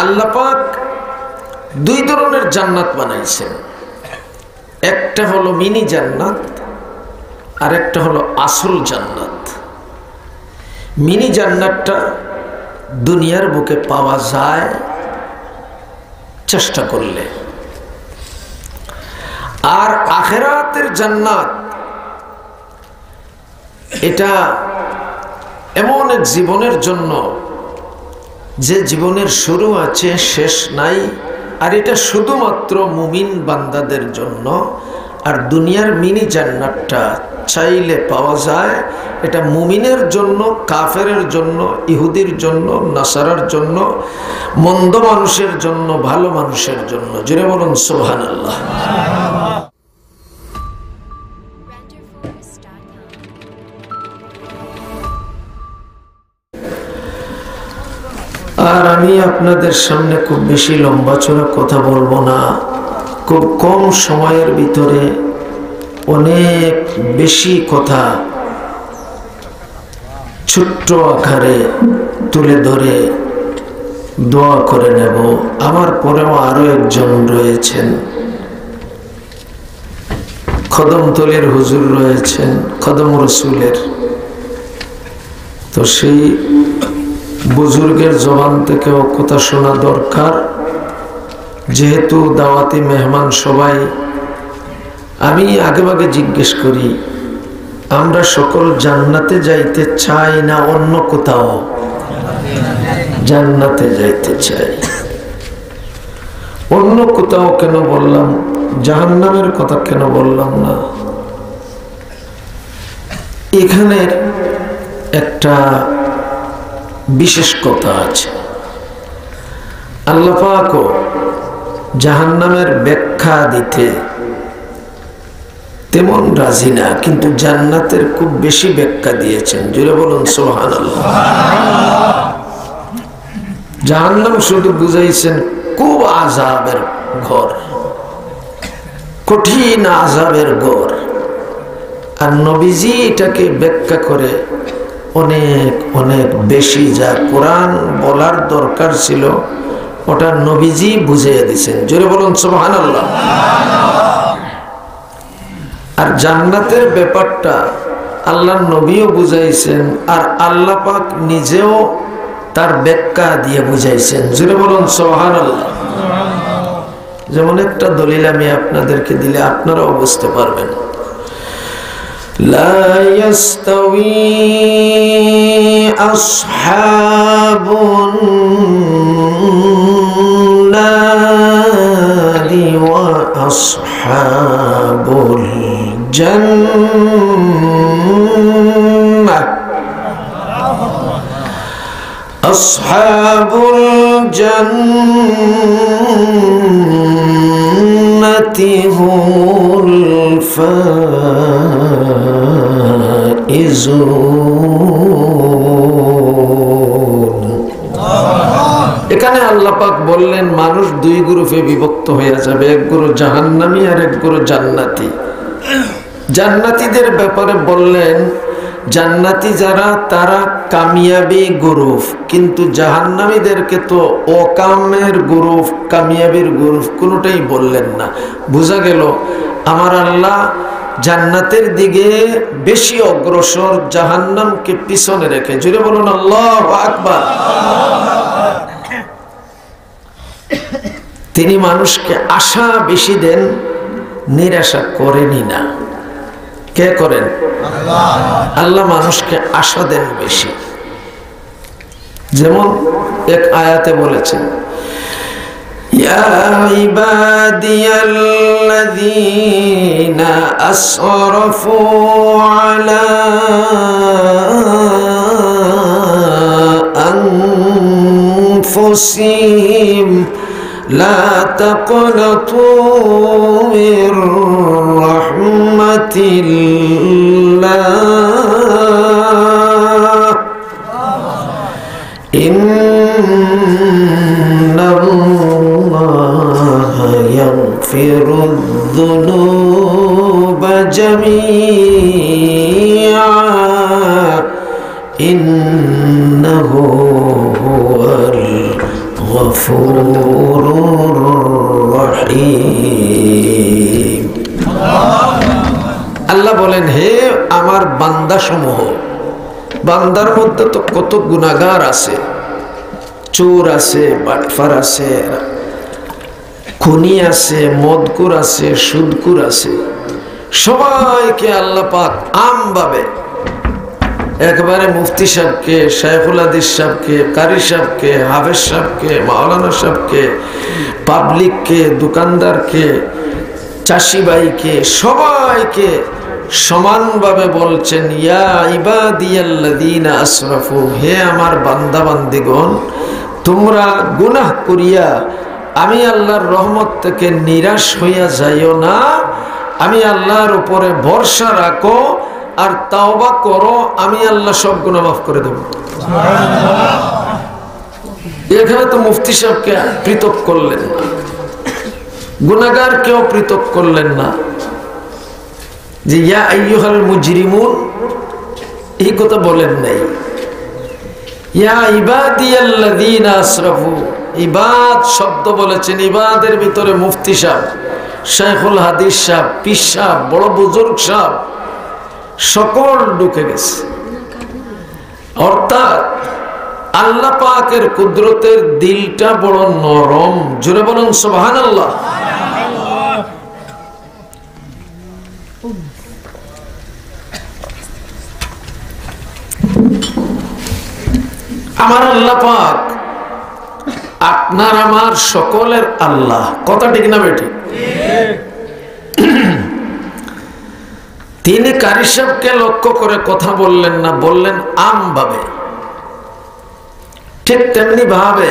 আল্লাহ পাক দুই ধরনের জান্নাত বানাইছেন। একটা হলো মিনি জান্নাত আর একটা হলো আসল জান্নাত। মিনি জান্নাতটা দুনিয়ার বুকে পাওয়া যায় চেষ্টা করলে, আর আখিরাতের জান্নাত এটা এমন এক জীবনের জন্য যে জীবনের শুরু আছে শেষ নাই, আর এটা শুধুমাত্র মুমিন বান্দাদের জন্য। আর দুনিয়ার মিনি জান্নাতটা চাইলে পাওয়া যায়, এটা মুমিনের জন্য, কাফেরের জন্য, ইহুদির জন্য, নাসারার জন্য, মন্দ মানুষের জন্য, ভালো মানুষের জন্য। জোরে বলুন সুবহানাল্লাহ। আর আমি আপনাদের সামনে খুব বেশি লম্বা চড়া কথা বলবো না, খুব কম সময়ের ভিতরে অনেক বেশি কথা ছোট্ট আকারে তুলে ধরে দোয়া করে নেব। আমার পরেও আরো একজন রয়েছেন, কদমতলের হুজুর রয়েছেন, কদম রসুলের। তো সেই বুজুর্গের জবান থেকেও কথা শোনা দরকার, যেহেতু দাওয়াতি মেহমান সবাই। আমি আগে জিজ্ঞেস করি, আমরা সকল জান্নাতে যাইতে চাই না অন্য কোথাও? জান্নাতে যাইতে চাই। অন্য কোথাও কেন বললাম? জাহান্নামের কথা কেন বললাম না? এখানে একটা বিশেষ কথা আছে। আল্লাহ পাক জাহান্নামের ব্যাখ্যা দিতে তেমন রাজি না, কিন্তু জান্নাতের খুব বেশি ব্যাখ্যা দিয়েছেন। জোরে বলুন সুবহানাল্লাহ। জাহান্নাম শুধু বুঝাইছেন খুব আযাবের ঘর, কঠিন আযাবের ঘর। আর নবীজি এটাকে ব্যাখ্যা করে অনেক অনেক বেশি, যা কোরআন বলার দরকার ছিল ওটা নবীজি বুঝিয়ে দিয়েছেন। জোরে বলুন সুবহানাল্লাহ। আর জান্নাতের ব্যাপারটা আল্লাহর নবীও বুঝাইছেন, আর আল্লাহ পাক নিজেও তার ব্যাখ্যা দিয়ে বুঝাইছেন। জোরে বলুন সুবহানাল্লাহ। যেমন একটা দলিল আমি আপনাদেরকে দিলে আপনারাও বুঝতে পারবেন। لا يستوي أصحاب النار وأصحاب الجنة أصحاب الجنة هم এখানে আল্লাহ পাক বললেন মানুষ দুই গ্রুপে বিভক্ত হয়ে যাবে, এক গ্রুপ জাহান্নামী আর এক গ্রুপ জান্নাতি। জান্নাতীদের ব্যাপারে বললেন জান্নাতি যারা তারা কামিয়াবি গ্রুপ, কিন্তু জাহান্নামীদেরকে তো অকামের গ্রুপ, কামিয়াবির গ্রুপ কোনোটাই বললেন না। বোঝা গেল আমার আল্লাহ জান্নাতের দিকে বেশি অগ্রসর, জাহান্নামকে পিছনে রেখে। জোরে বলুন আল্লাহু আকবার। তিনি মানুষকে আশা বেশি দেন, নিরাশা করেনি না। কে করেন? আল্লাহ মানুষকে আশা দেন বেশি। যেমন এক আয়াতে বলেছেন, ইয়া ইবাদিয়াল্লাযীনা আসরাফু আলা আনফুসিহিম লা তাকনাতু মির রাহমাতিল্লাহ ইন্নাল্লাহা ইয়াগফিরুয-যুনুবা জামিআ ইন্নাহু হুয়াল গফুরুর রহিম। আল্লাহ বলেন, হে আমার বান্দা সমূহ, বান্দার মধ্যে তো কত গুনাহগার আছে, চোর আছে, বাটফার আছে, খুনি আছে, মদকুর আছে, সুদকুর আছে। সবাইকে আল্লাহ পাক আমভাবে একবারে মুফতি সাহেবকে, শাইখুল হাদিস সাহেবকে, কারি সাহেবকে, হাফেজ সাহেবকে, মাওলানা সাহেবকে, পাবলিককে, দোকানদারকে, চাষি ভাইকে, সবাইকে সমানভাবে বলছেন, ইয়া ইবাদিয়াল্লাযীনা আসরাফু, হে আমার বান্দা বান্দিগণ, তোমরা গুনাহ করিয়া আমি আল্লাহর রহমত থেকে নিরাশ হইয়া যাইও না। আমি আল্লাহর উপরে ভরসা রাখো আর তাওবা করো, আমি আল্লাহ সব গুনাহ মাফ করে দেব। এখানে তো মুফতি সাহেবকে পৃথক করলেন না, গুনাহগার কেউ পৃথক করলেন না, যে ইয়া আইয়ুহাল মুজরিমুন এই কথা বলেন নাই। ইয়া ইবাদিয়াল্লাযীনা আসরাফু, ইবাদ শব্দ বলেছেন, ইবাদের ভিতরে মুফতি সাহেব, শাইখুল হাদিস সাহেব, পীর সাহেব, বড় বুজুর্গ সাহেব সকল ঢুকে গেছে। অর্থাৎ আল্লাহ পাকের কুদরতের দিলটা বড় নরম। জোরে বলুন সুবহানাল্লাহ। আমার আল্লাহ পাক আপনার আমার সকলের আল্লাহ। কথা ঠিক না বেটি? তিনি কারি সাহেবকে লক্ষ্য করে কথা বললেন না, বললেন আমভাবে। ঠিক তেমনি ভাবে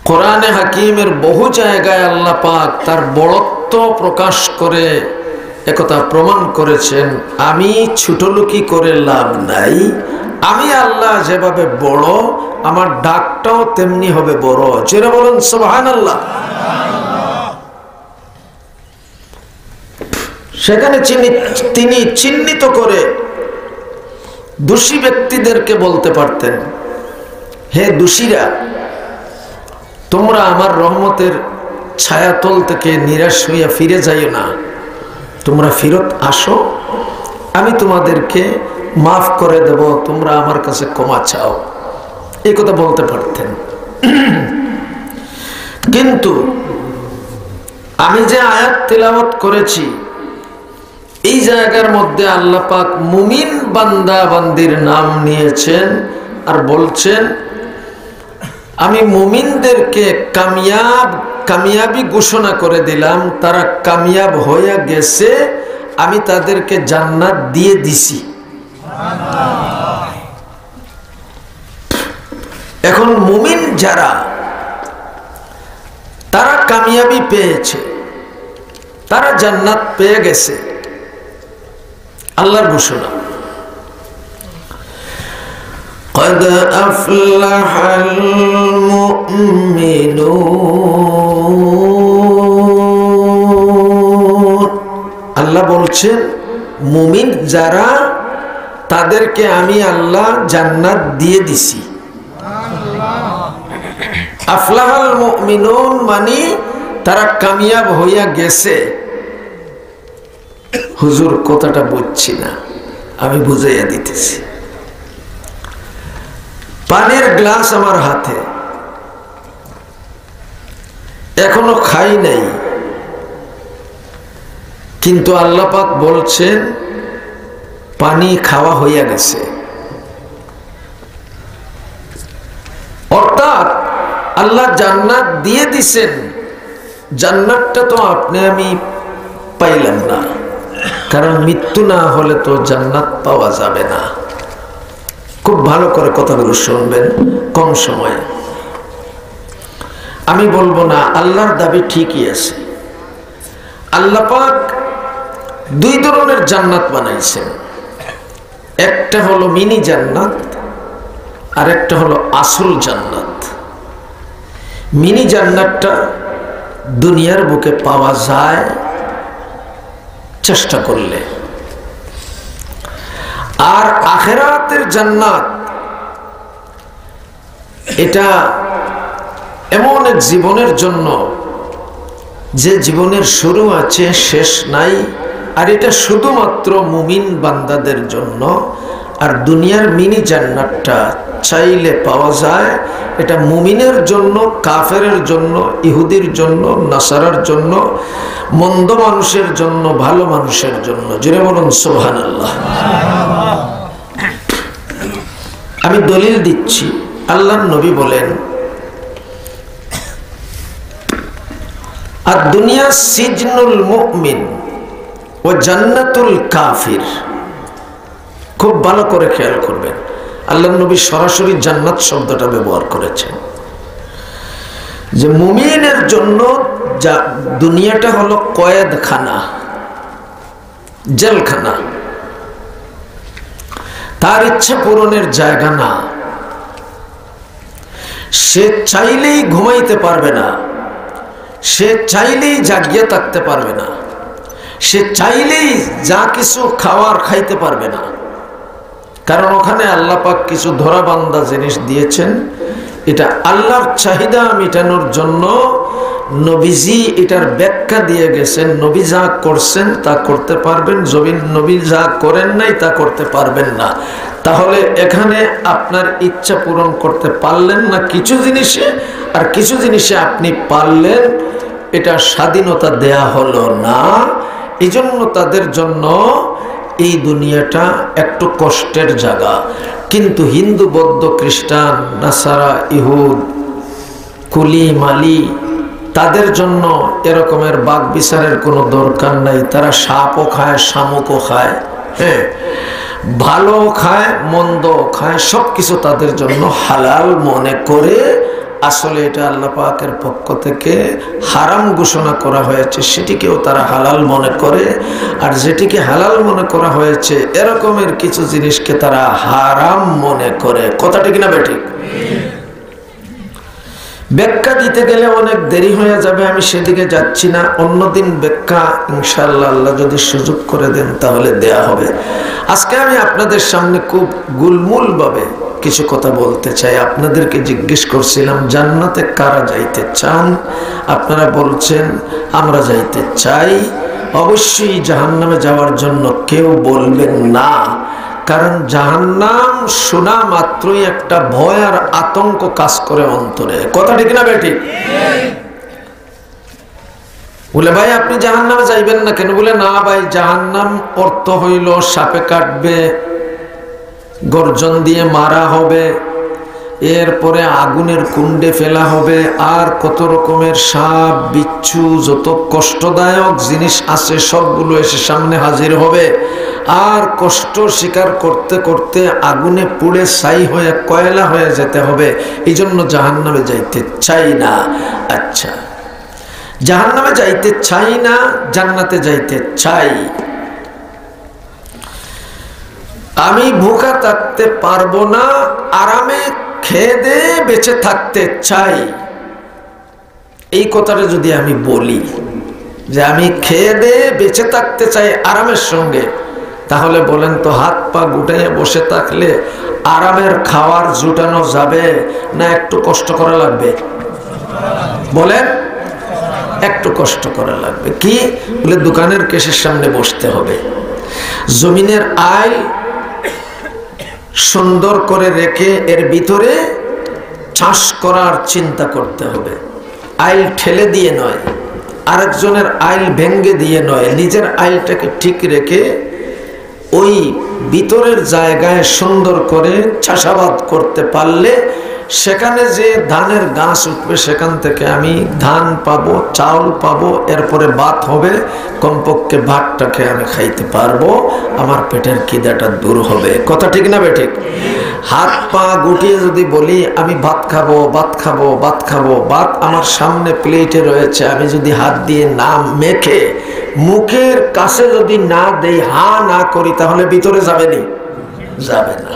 কোরআনে হাকিমের বহু জায়গায় আল্লাহ পাক তার বড়ত্ব প্রকাশ করে একথা প্রমাণ করেছেন, আমি ছোটলোকি করে লাভ নাই, আমি আল্লাহ যেভাবে বড়, আমার ডাকটাও তেমনি হবে বড়। যেটা বলুন সুবহানাল্লাহ। সেখানে তিনি চিহ্নিত করে দোষী ব্যক্তিদেরকে বলতে পারতেন, হে দোষীরা, তোমরা আমার রহমতের ছায়াতল থেকে নিরাশ হইয়া ফিরে যাইও না, তোমরা ফিরত আসো, আমি তোমাদেরকে মাফ করে দেব, তোমরা আমার কাছে ক্ষমা চাও। এই কথা বলতে পারতেন। কিন্তু আমি যে আয়াত তিলাওয়াত করেছি, এই জায়গার মধ্যে আল্লাহ পাক মুমিন বান্দা বান্দির নাম নিয়েছেন আর বলছেন, আমি মুমিনদেরকে কামিয়াবি ঘোষণা করে দিলাম, তারা কামিয়াব হয়ে গেছে, আমি তাদেরকে জান্নাত দিয়ে দিছি। এখন মুমিন যারা, তারা কামিয়াবি পেয়েছে, তারা জান্নাত পেয়ে গেছে, আল্লাহর ঘোষণা। قد أفلح المؤمنون, আল্লাহ বলছেন মুমিন যারা, তাদেরকে আমি আল্লাহ জান্নাত দিয়ে দিছি। আফলাহাল মুমিনুন মানে তারা কামিয়াব হইয়া গেছে। হুজুর কথাটা বুঝছি না, আমি বুঝাইয়া দিতেছি। পানির গ্লাস আমার হাতে, এখনো খাই নাই, কিন্তু আল্লাহ পাক বলছেন পানি খাওয়া হইয়া গেছে। অর্থাৎ আল্লাহ জান্নাত দিয়ে দিছেন। জান্নাতটা তো আপনি আমি পাইলাম না, কারণ মৃত্যু না হলে তো জান্নাত পাওয়া যাবে না। খুব ভালো করে কথাগুলো শুনবেন, কম সময়ে। আমি বলবো না, আল্লাহর দাবি ঠিকই আছে। আল্লাহ পাক দুই ধরনের জান্নাত বানাইছেন, একটা হলো মিনি জান্নাত আর একটা হলো আসল জান্নাত। মিনি জান্নাতটা দুনিয়ার বুকে পাওয়া যায় চেষ্টা করলে, আর আখিরাতের জান্নাত এটা এমন এক জীবনের জন্য যে জীবনের শুরু আছে শেষ নাই, আর এটা শুধুমাত্র মুমিন বান্দাদের জন্য। আর দুনিয়ার মিনি জান্নাতটা চাইলে পাওয়া যায়, এটা মুমিনের জন্য, কাফেরের জন্য, ইহুদির জন্য, নাসারার জন্য, মন্দ মানুষের জন্য, ভালো মানুষের জন্য। জোরে বলুন সুবহানাল্লাহ। আমি দলিল দিচ্ছি, আল্লাহর নবী বলেন, আর দুনিয়া সিজনুল মুমিন ও জান্নাতুল কাফির। খুব ভালো করে খেয়াল করবেন, আল্লাহর নবী সরাসরি জান্নাত শব্দটা ব্যবহার করেছেন, যে মুমিনের জন্য দুনিয়াটা হলো কয়েদখানা, জেলখানা, তার ইচ্ছা পূরণের জায়গা না। সে চাইলেই ঘুমাইতে পারবে না, সে চাইলেই জাগিয়ে থাকতে পারবে না, সে চাইলেই যা কিছু খাওয়ার খাইতে পারবে না। কারণ ওখানে আল্লাহ পাক কিছু ধরাবান্ধা জিনিস দিয়েছেন, এটা আল্লাহর চাহিদা মেটানোর জন্য। নবীজি এটার ব্যাখ্যা দিয়ে গেছেন, নবী যা করছেন তা করতে পারবেন, নবী যা করেন নাই তা করতে পারবেন না। তাহলে এখানে আপনার ইচ্ছা পূরণ করতে পারলেন না কিছু জিনিসে, আর কিছু জিনিসে আপনি পারলেন, এটা স্বাধীনতা দেয়া হলো না। এই জন্য তাদের জন্য এই দুনিয়াটা একটু কষ্টের জায়গা। কিন্তু হিন্দু, বৌদ্ধ, খ্রিস্টান, নাসারা, ইহুদ, কুলি, মালি, তাদের জন্য এরকমের বাক বিচারের কোনো দরকার নাই। তারা সাপও খায়, শামুকও খায়, হ্যাঁ, ভালো খায়, মন্দ খায়, সব কিছু তাদের জন্য হালাল মনে করে। আসলে এটা আল্লাহ পাকের পক্ষ থেকে হারাম ঘোষণা করা হয়েছে, সেটিকেও তারা হালাল মনে করে। আর যেটিকে হালাল মনে করা হয়েছে এরকমের কিছু জিনিসকে তারা হারাম মনে করে। কথাটা কিনা বেঠিক? ব্যাখ্যা দিতে গেলে অনেক দেরি হয়ে যাবে, আমি সেদিকে যাচ্ছি না। অন্যদিন ব্যাখ্যা ইনশাআল্লাহ আল্লাহ যদি সুযোগ করে দেন তাহলে দেয়া হবে। আজকে আমি আপনাদের সামনে খুব গুলমুল ভাবে কিছু কথা বলতে চাই। আপনাদেরকে জিজ্ঞেস করছিলাম জান্নাতে কারা যাইতে চান, আপনারা বলছেন আমরা যাইতে চাই। অবশ্যই জাহান্নামে যাওয়ার জন্য কেউ বলবেন না, কারণ জাহান্নাম শোনা মাত্রই একটা ভয় আর আতঙ্ক কাজ করে অন্তরে। কথা ঠিক না বেঠিক? বলে ভাই আপনি জাহান্নামে যাইবেন না কেন? বলে না ভাই, জাহান্নাম অর্থ হইল সাপে কাটবে, গর্জন দিয়ে মারা হবে, এরপরে আগুনের কুণ্ডে ফেলা হবে, আর কত রকমের সাপ, বিচ্ছু, যত কষ্টদায়ক জিনিস আছে সবগুলো এসে সামনে হাজির হবে। আর কষ্ট স্বীকার করতে করতে আগুনে পুড়ে ছাই হয়ে কয়লা হয়ে যেতে হবে। এই জন্য জাহান্নামে যাইতে চাই না। আচ্ছা, জাহান্নামে যাইতে চাই না, জান্নাতে যাইতে চাই। আমি ভুখা থাকতে পারবো না, আরামে খেয়ে দিয়ে বেঁচে থাকতে চাই। এই কথাটা যদি আমি বলি যে আমি খেয়ে দিয়ে বেঁচে থাকতে চাই আরামের সঙ্গে, তাহলে বলেন তো হাত পা গুটাইয়ে বসে থাকলে আরামের খাওয়ার জুটানো যাবে না একটু কষ্ট করা লাগবে? বলেন, একটু কষ্ট করা লাগবে। কি বলে? দোকানের কেশের সামনে বসতে হবে, জমিনের আয় সুন্দর করে রেখে এর ভিতরে চাষ করার চিন্তা করতে হবে। আইল ঠেলে দিয়ে নয়, আরেকজনের আইল ভেঙ্গে দিয়ে নয়, নিজের আইলটাকে ঠিক রেখে ওই ভিতরের জায়গায় সুন্দর করে চাষাবাদ করতে পারলে সেখানে যে ধানের গাছ উঠবে সেখান থেকে আমি ধান পাবো, চাউল পাবো, এরপরে ভাত হবে, কমপক্ষে ভাতটাকে আমি খাইতে পারবো, আমার পেটের খিদাটা দূর হবে। কথা ঠিক না বেঠিক? হাত পা গুটিয়ে যদি বলি আমি ভাত খাবো, ভাত খাবো, ভাত খাবো, ভাত আমার সামনে প্লেটে রয়েছে, আমি যদি হাত দিয়ে না মেখে মুখের কাছে যদি না দেই, হা না করি, তাহলে ভিতরে যাবে নি? যাবে না।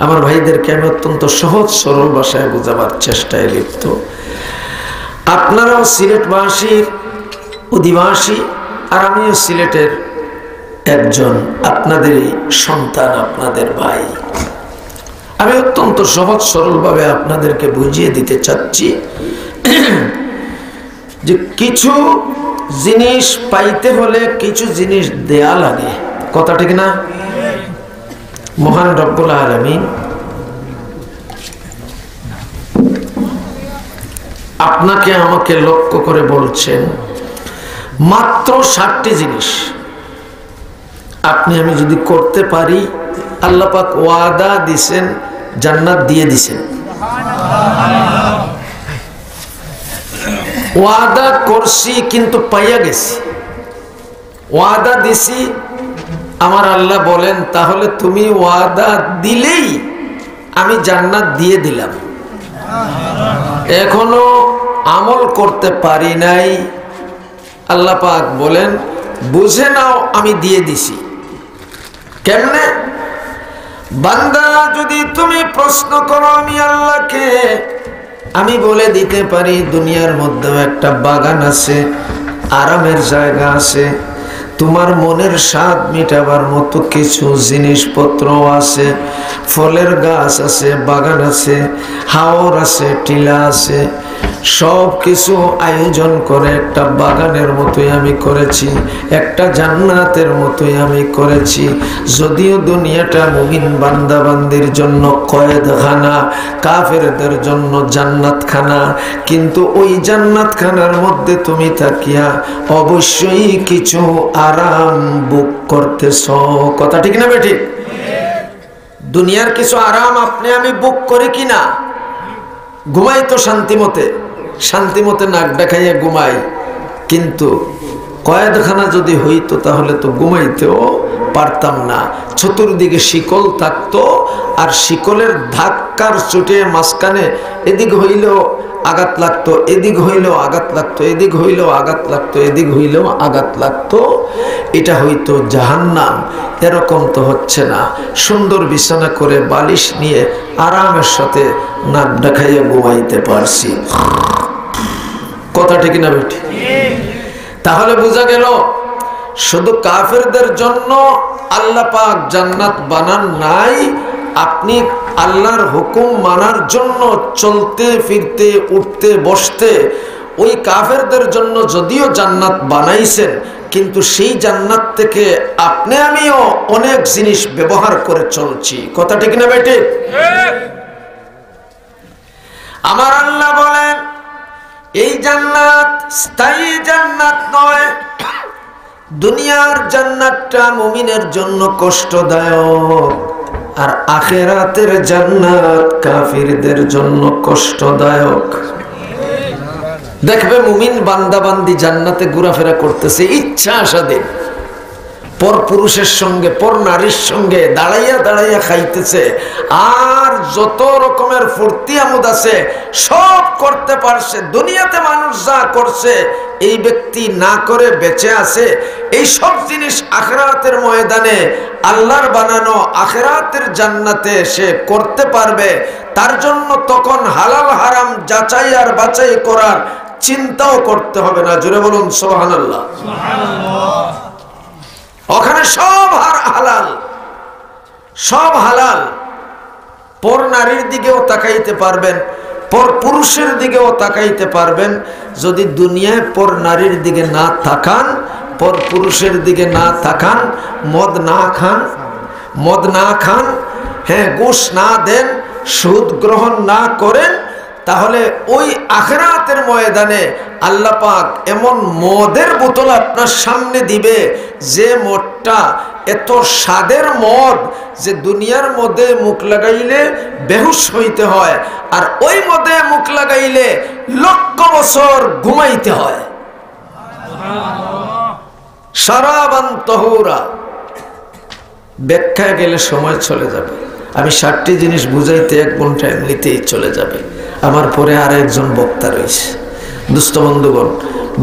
আমার ভাইদেরকে আমি অত্যন্ত সহজ সরল ভাষায় বোঝাবার চেষ্টায় লিপ্ত। আপনারাও সিলেটবাসীর অধিবাসী, আর আমিও সিলেটের একজন আপনাদেরই সন্তান, আপনাদের ভাই। আমি অত্যন্ত অত্যন্ত সহজ সরলভাবে আপনাদেরকে বুঝিয়ে দিতে চাচ্ছি যে কিছু জিনিস পাইতে হলে কিছু জিনিস দেয়া লাগে। কথা ঠিক না? মহান রব্বুল আলামিন আপনাকে আমাকে লক্ষ্য করে বলছেন মাত্র 7টি জিনিস আপনি আমি যদি করতে পারি, আল্লাহ পাক ওয়াদা দিছেন, জান্নাত দিয়ে দিছেন। ওয়াদা করছি কিন্তু পাইয়া গেছি। ওয়াদা দিছি, আমার আল্লাহ বলেন তাহলে তুমি ওয়াদা দিলেই আমি জান্নাত দিয়ে দিলাম। এখনো আমল করতে পারি নাই, আল্লাহ পাক বলেন বুঝে নাও আমি দিয়ে দিছি। কেমনে? বান্দা যদি তুমি প্রশ্ন করো আমি আল্লাহকে, আমি বলে দিতে পারি দুনিয়ার মধ্যেও একটা বাগান আছে, আরামের জায়গা আছে, তোমার মনের স্বাদ মিটাবার মতো কিছু জিনিসপত্র আছে, ফলের গাছ আছে, বাগান আছে, হাওর আছে, টিলা আছে, সব কিছু আয়োজন করে একটা বাগানের মতোই আমি করেছি, একটা জান্নাতের মতোই আমি করেছি। যদিও দুনিয়াটা মুমিন বান্দাবান্দির জন্য কয়েদখানা, কাফেরদের জন্য জান্নাতখানা, কিন্তু ওই জান্নাতখানার মধ্যে তুমি থাকিয়া অবশ্যই কিছু আরাম বুক করতেছ। কথা ঠিক না বেঠিক? দুনিয়ার কিছু আরাম আপনি আমি বুক করি কিনা? ঘুমাই তো শান্তিমতে নাক ডাকাইয়া ঘুমাই, কিন্তু কয়েদখানা যদি হইতো তাহলে তো ঘুমাইতেও পারতাম না। চতুর্দিকে শিকল থাকতো, আর শিকলের ধাক্কার চোটে মাঝখানে এদিক হইলেও আঘাত লাগতো, এদিক হইলেও আঘাত লাগতো, এদিক হইলেও আঘাত লাগতো, এদিক হইলেও আঘাত লাগতো। এটা হইতো জাহান্নাম। এরকম তো হচ্ছে না। সুন্দর বিছানা করে বালিশ নিয়ে আরামের সাথে নাক ডাকাইয়া ঘুমাইতে পারছি। কথা ঠিক না বেটি? তাহলে বোঝা গেল শুধু কাফেরদের জন্য আল্লাহ পাক জান্নাত বানান নাই, আপনি আল্লাহর হুকুম মানার জন্য চলতে ফিরতে উঠতে বসতে ওই কাফেরদের জন্য যদিও জান্নাত বানাইছেন, কিন্তু সেই জান্নাত থেকে আপনি আমিও অনেক জিনিস ব্যবহার করে চলছি। কথা ঠিক না বেটি? আমার আল্লাহ বলেন এই জান্নাত স্থায়ী জান্নাত নয়। দুনিয়ার জান্নাতটা মুমিনের জন্য কষ্টদায়ক, আর আখিরাতের জান্নাত কাফিরদের জন্য কষ্টদায়ক। দেখবে মুমিন বান্দাবান্দি জান্নাতে ঘোরাফেরা করতেছে ইচ্ছা আসাদিন, পর পুরুষের সঙ্গে পর নারীর সঙ্গে দাঁড়াইয়া দাঁড়াইয়া খাইতেছে, আর যত রকমের ফুর্তি আমোদ আছে সব করতে পারছে। দুনিয়াতে মানুষ যা করছে এই ব্যক্তি না করে বেঁচে আছে। এই সব জিনিস আখিরাতের ময়দানে আল্লাহর বানানো আখিরাতের জান্নাতে সে করতে পারবে। তার জন্য তখন হালাল হারাম যাচাই আর বাছাই করার চিন্তাও করতে হবে না। জোরে বলুন সুবহানাল্লাহ। ওখানে সব হালাল, সব হালাল। পর নারীর দিকেও তাকাইতে পারবেন, পর পুরুষের দিকেও তাকাইতে পারবেন। যদি দুনিয়ায় পর নারীর দিকে না তাকান, পর পুরুষের দিকে না তাকান, মদ না খান, হ্যাঁ ঘুষ না দেন, সুদ গ্রহণ না করেন, তাহলে ওই আখিরাতের ময়দানে আল্লাহ পাক এমন মদের বোতল আপনার সামনে দিবে, যে মদটা এত স্বাদের মদ যে দুনিয়ার মধ্যে মুখ লাগাইলে বেহুশ হইতে হয়, আর ওই মদে মুখ লাগাইলে লক্ষ বছর ঘুমাইতে হয়। শারাবান তাহুরা। ব্যাখ্যায় গেলে সময় চলে যাবে। আমি 7টি জিনিস বুঝাইতে 1 ঘন্টা এমনিতেই চলে যাবে। আমার পরে আর একজন বক্তা রয়েছে। দুস্থ বন্ধুগণ,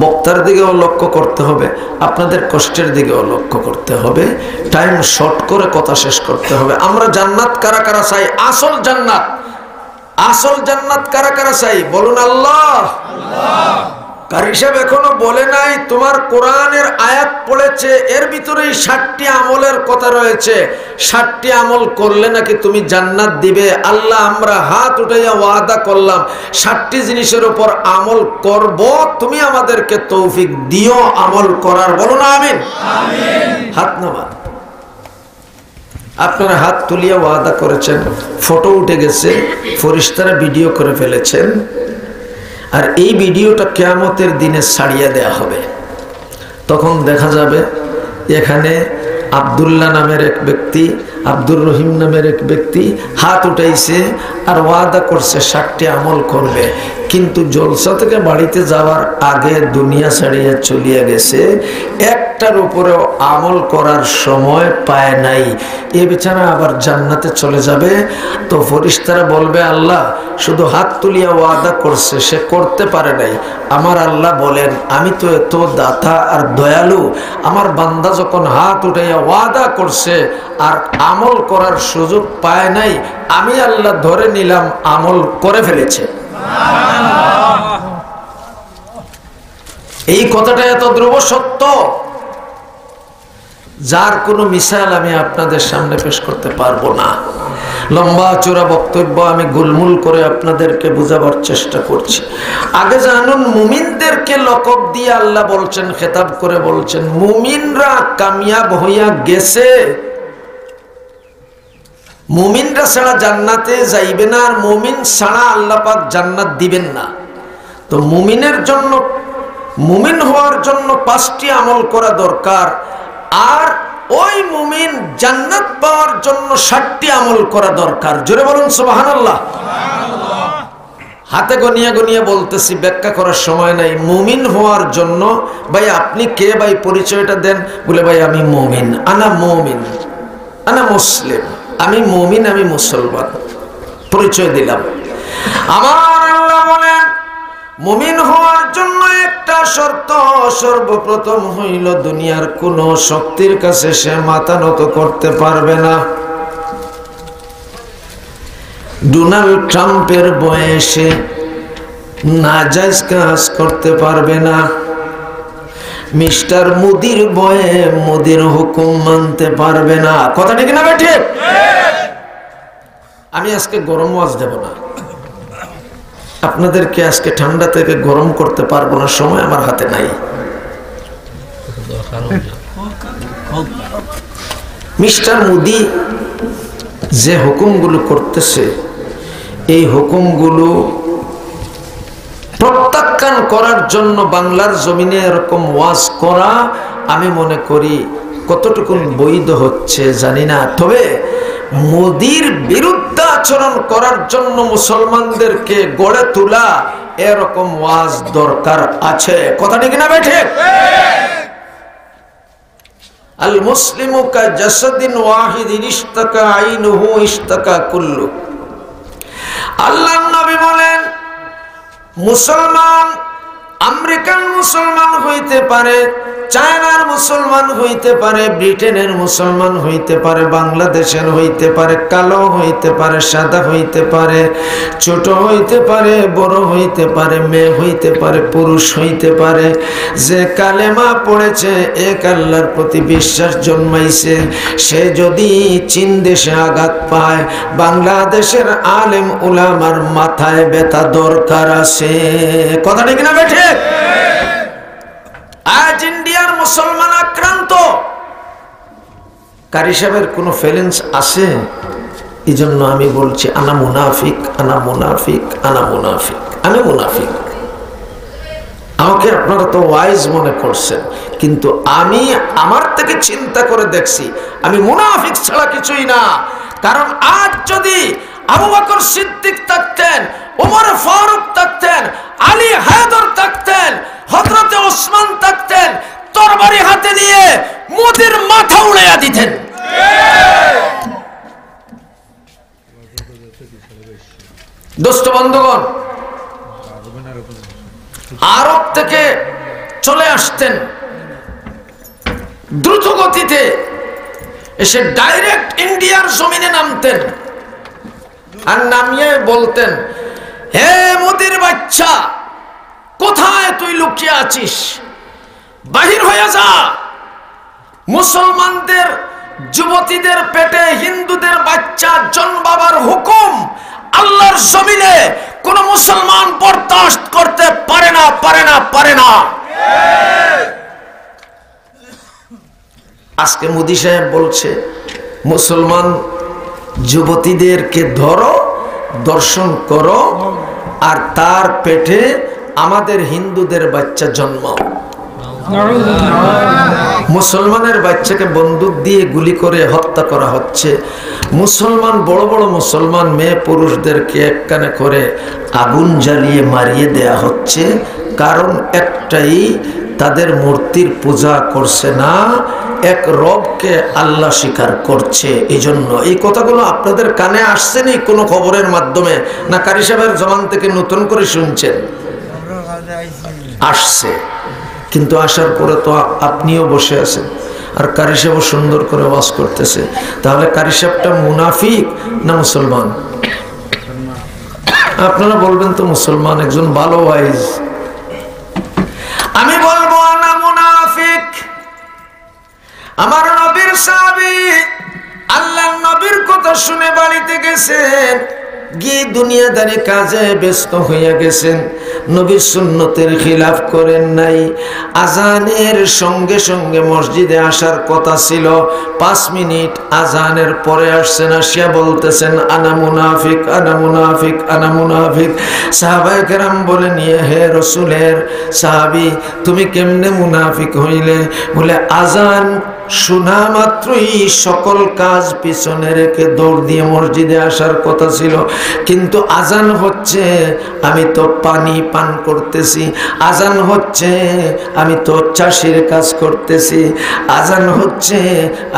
বক্তার দিকেও লক্ষ্য করতে হবে, আপনাদের কষ্টের দিকেও লক্ষ্য করতে হবে। টাইম শর্ট করে কথা শেষ করতে হবে। আমরা জান্নাত কারা কারা চাই? আসল জান্নাত কারা কারা চাই? বলুন আল্লাহ। কারি সাহেব এখনো বলে নাই তোমার কোরআনের আয়াত পড়েছে, এর ভিতরেই 60টি আমলের কথা রয়েছে, 60টি আমল করলে নাকি তুমি জান্নাত দিবে। আল্লাহ আমরা হাত উঠাইয়া ওয়াদা করলাম 60টি জিনিসের উপর আমল করব, তুমি আমাদেরকে তৌফিক দিও আমল করার। বলো না আমিন। হাত নামা। আপনারা হাত তুলিয়া ওয়াদা করেছেন, ফটো উঠে গেছে, ফেরেশতারা ভিডিও করে ফেলেছেন, আর এই ভিডিওটা কিয়ামতের দিনে ছাড়িয়ে দেয়া হবে। তখন দেখা যাবে এখানে আব্দুল্লাহ নামের এক ব্যক্তি, আব্দুর রহিম নামের এক ব্যক্তি হাত উঠাইছে আর ওয়াদা করছে 60টি আমল করবে, কিন্তু জলসা থেকে বাড়িতে যাওয়ার আগে দুনিয়া ছাড়িয়ে চলিয়া গেছে, একটার উপরেও আমল করার সময় পায় নাই। এ বেচারা আবার জান্নাতে চলে যাবে। তো ফেরেশতারা বলবে আল্লাহ শুধু হাত তুলিয়া ওয়াদা করছে, সে করতে পারে নাই। আমার আল্লাহ বলেন আমি তো এত দাতা আর দয়ালু, আমার বান্দা যখন হাত উঠাইয়া ওয়াদা করছে আর আমল করার সুযোগ পায় নাই, আমি আল্লাহ ধরে নিলাম আমল করে ফেলেছে। এই কথাটা এত ধ্রুব সত্য, যার কোনো মিসাল আমি আপনাদের সামনে পেশ করতে পারবো না। লম্বা চূড়া বক্তব্য আমি গুলমুল করে আপনাদেরকে বোঝাবার চেষ্টা করছি। আগে জানুন, মুমিনদেরকে লকব দিয়ে আল্লাহ বলছেন, খেতাব করে বলছেন মুমিনরা কামিয়াব হইয়া গেছে। মুমিনরা ছাড়া জান্নাতে যাইবে না, আর মুমিন ছাড়া আল্লাহ পাক জান্নাত দিবেন না। তো মুমিনের জন্য, মুমিন হওয়ার জন্য 5টি আমল করা দরকার, আর ওই মুমিন জান্নাত পাওয়ার জন্য 60টি আমল করা দরকার। জোরে বলুন সুবহানাল্লাহ। হাতে গনিয়া গনিয়া বলতেছি, ব্যাখ্যা করার সময় নাই। মুমিন হওয়ার জন্য, ভাই আপনি কে ভাই, পরিচয়টা দেন। বলে ভাই আমি মুমিন, আনা মুমিন, আনা মুসলিম, আমি মুমিন, আমি মুসলমান, পরিচয় দিলাম। আমার আল্লাহ বলেন মুমিন হওয়ার জন্য একটা শর্ত, সর্বপ্রথম হইল দুনিয়ার কোন শক্তির কাছে সে মাথা নত করতে পারবে না। ডোনাল্ড ট্রাম্পের বয়সে নাজায়েজ কাজ করতে পারবে না। মিস্টার মোদির বয়ে মোদির হুকুম মানতে পারবে না। কথা ঠিক না ঠিক? আমি আজকে গরম ওয়াজ দেব না, আপনাদেরকে আজকে ঠান্ডা থেকে গরম করতে পারবো না, সময় আমার হাতে নাই। মিস্টার মোদি যে হুকুমগুলো করতেছে, এই হুকুমগুলো প্রত্যাখ্যান করার জন্য বাংলার জমিনে এরকম ওয়াজ করা আমি মনে করি কতটুকু বৈধ হচ্ছে জানি না। তবে মোদির বিরুদ্ধে আচরণ করার জন্য মুসলমানদেরকে গড়ে তোলা এরকম ওয়াজ দরকার আছে। কথা ঠিক না বেঠে? আল মুসলিমু কা জাসাদিন ওয়াহিদিন ইশতাকা আইনুহু ইশতাকা কুল্লু। আল্লাহর নবী বলেন মুসলমান আমেরিকান মুসলমান হইতে পারে, চায়নার মুসলমান হইতে পারে, ব্রিটেনের মুসলমান হইতে পারে, বাংলাদেশের হইতে পারে, কালো হইতে পারে, সাদা হইতে পারে, ছোট হইতে পারে, বড় হইতে পারে, মেয়ে হইতে পারে, পুরুষ হইতে পারে, যে কালেমা পড়েছে, এক আল্লাহর প্রতি বিশ্বাস জন্মাইছে, সে যদি চীন দেশে আঘাত পায়, বাংলাদেশের আলেম উলামার মাথায় ব্যথা দরকার আছে। কথা ঠিক না বেঠে? আজ ইন্ডিয়ার মুসলমান আক্রান্ত, কারি সাহেবের কোন ফিলিংস আছে? এই জন্য আমি বলছি আনা মুনাফিক, আনা মুনাফিক, আনা মুনাফিক, আমি মুনাফিক। আমাকে আপনারা তো ওয়াইজ মনে করছেন, কিন্তু আমি আমার থেকে চিন্তা করে দেখছি আমি মুনাফিক ছাড়া কিছুই না। কারণ আজ যদি আবু বকর সিদ্দিক থাকতেন, ওমর ফারুক থাকতেন, আলী হায়দার থাকতেন, হযরতে ওসমান থাকতেন, তরবারি হাতে নিয়ে মোদির মাথা উড়াইয়া দিতেন। দোস্ত বন্ধুগণ, আরব থেকে চলে আসতেন দ্রুত গতিতে, এসে ডাইরেক্ট ইন্ডিয়ার জমিনে নামতেন, আর নামিয়ে বলতেন হে মোদির বাচ্চা, কোথায় তুই লুকিয়ে আছিস? বাহির হয়ে যা। মুসলমানদের যুবতীদের পেটে হিন্দুদের বাচ্চা জন্মাবার হুকুম আল্লাহর জমিনে কোন মুসলমান বরদাস্ত করতে পারে না, পারে না, পারে না। আজকে মোদি সাহেব বলছে মুসলমান যুবতীদেরকে ধরো, দর্শন করো, আর তার পেটে আমাদের হিন্দুদের বাচ্চা জন্মাও। মুসলমানের বাচ্চাকে বন্দুক দিয়ে গুলি করে হত্যা করা হচ্ছে। মুসলমান বড় বড় মুসলমান মেয়ে পুরুষদেরকে একখানে করে আগুন জ্বালিয়ে মারিয়ে দেয়া হচ্ছে। কারণ একটাই, তাদের মূর্তির পূজা করছে না, এক রবকে আল্লাহ স্বীকার করছে। এই জন্য এই কথাগুলো আপনাদের কানে আসছেনি কোনো খবরের মাধ্যমে, না কারি সাহেবের জমান থেকে নতুন করে শুনছেন? আসছে, কিন্তু আসার পরে তো আপনিও বসে আছেন আর কারি সাহেব সুন্দর করে ওয়াজ করতেছে। তাহলে কারি সাহেবটা মুনাফিক না মুসলমান? আপনারা বলবেন তো মুসলমান, একজন ভালো ওয়াইজ। আমি বলবো না মুনাফিক। আমার নবীর সাহাবী আল্লাহর নবীর কথা শুনে বাড়িতে গেছেন, গিয়ে দুনিয়াদারি কাজে ব্যস্ত হইয়া গেছেন। নবীর সুন্নতের খিলাফ করেন নাই। আজানের সঙ্গে সঙ্গে মসজিদে আসার কথা ছিল, 5 মিনিট আজানের পরে আসছেন, আসিয়া বলতেছেন আনা মুনাফিক, আনা মুনাফিক, আনা মুনাফিক। সাহাবায়ে কেরাম বলেন, হে রাসূলের সাহাবী, তুমি কেমনে মুনাফিক হইলে? বলে আজান শোনা মাত্রই সকল কাজ পিছনে রেখে দৌড় দিয়ে মসজিদে আসার কথা ছিল, কিন্তু আজান হচ্ছে আমি তো পানি পান করতেছি, আজান হচ্ছে আমি তো চাষের কাজ করতেছি, আজান হচ্ছে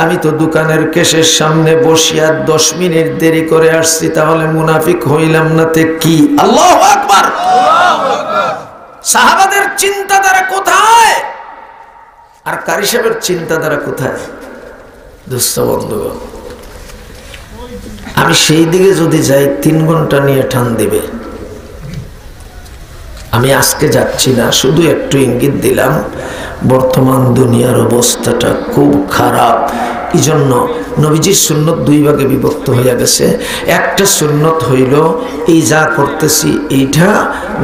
আমি তো দোকানের কেশের সামনে বসিয়া 10 মিনিট দেরি করে আসছি, তাহলে মুনাফিক হইলাম না তে কি? আল্লাহু আকবার। সাহাবাদের চিন্তাধারা কোথায় আর কারি সাহেবের চিন্তাধারা কোথায়? দোস্ত বন্ধুগণ, আমি সেই দিকে যদি যাই 3 ঘন্টা নিয়ে টান দিবে। আমি আজকে যাচ্ছি না, শুধু একটু ইঙ্গিত দিলাম বর্তমান দুনিয়ার অবস্থাটা খুব খারাপ। এই জন্য নবীজির সুন্নত 2 ভাগে বিভক্ত হইয়া গেছে। একটা সুন্নত হইল এই যা করতেছি এইটা,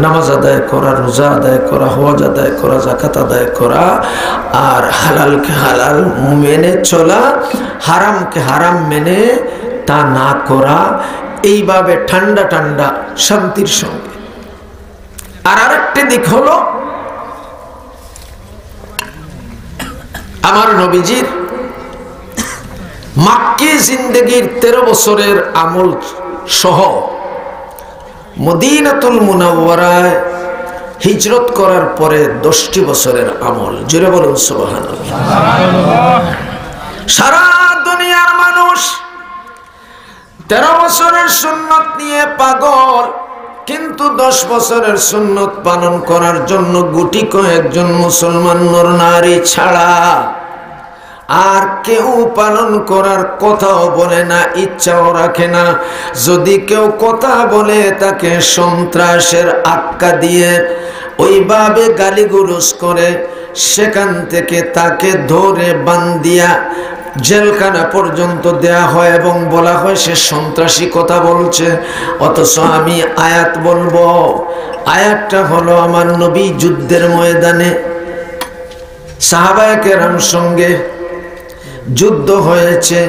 নামাজ আদায় করা, রোজা আদায় করা, হজ আদায় করা, যাকাত আদায় করা, আর হালালকে হালাল মেনে চলা, হারামকে হারাম মেনে তা না করা, এইভাবে ঠান্ডা ঠান্ডা শান্তির সঙ্গে। আর আরেকটি দিক হলো আমার নবীজির মাক্কি জিন্দেগির 13 বছরের আমল সহ মদিনাতুল মুনাওয়ারায় হিজরত করার পরে 10টি বছরের আমল। জোরে বলুন সুবহানাল্লাহ। সারা দুনিয়ার মানুষ 13 বছরের সুন্নত নিয়ে পাগল, কিন্তু 10 বছরের সুন্নত পালন করার জন্য গুটি কয়েকজন মুসলমান নর নারী ছাড়া আর কেউ পালন করার কথাও বলে না, ইচ্ছাও রাখে না। যদি কেউ কথা বলে তাকে সন্ত্রাসের আক্কা দিয়ে ওইভাবে গালিগুলোজ করে, সেখান থেকে তাকে ধরে বান্ধিয়া জেলখানা পর্যন্ত দেয়া হয় এবং বলা হয় সে সন্ত্রাসী কথা বলছে। অথচ আমি আয়াত বলবো, আয়াতটা হলো আমার নবী যুদ্ধের ময়দানে সাহাবায়ে কেরাম সঙ্গে যুদ্ধ হয়েছে,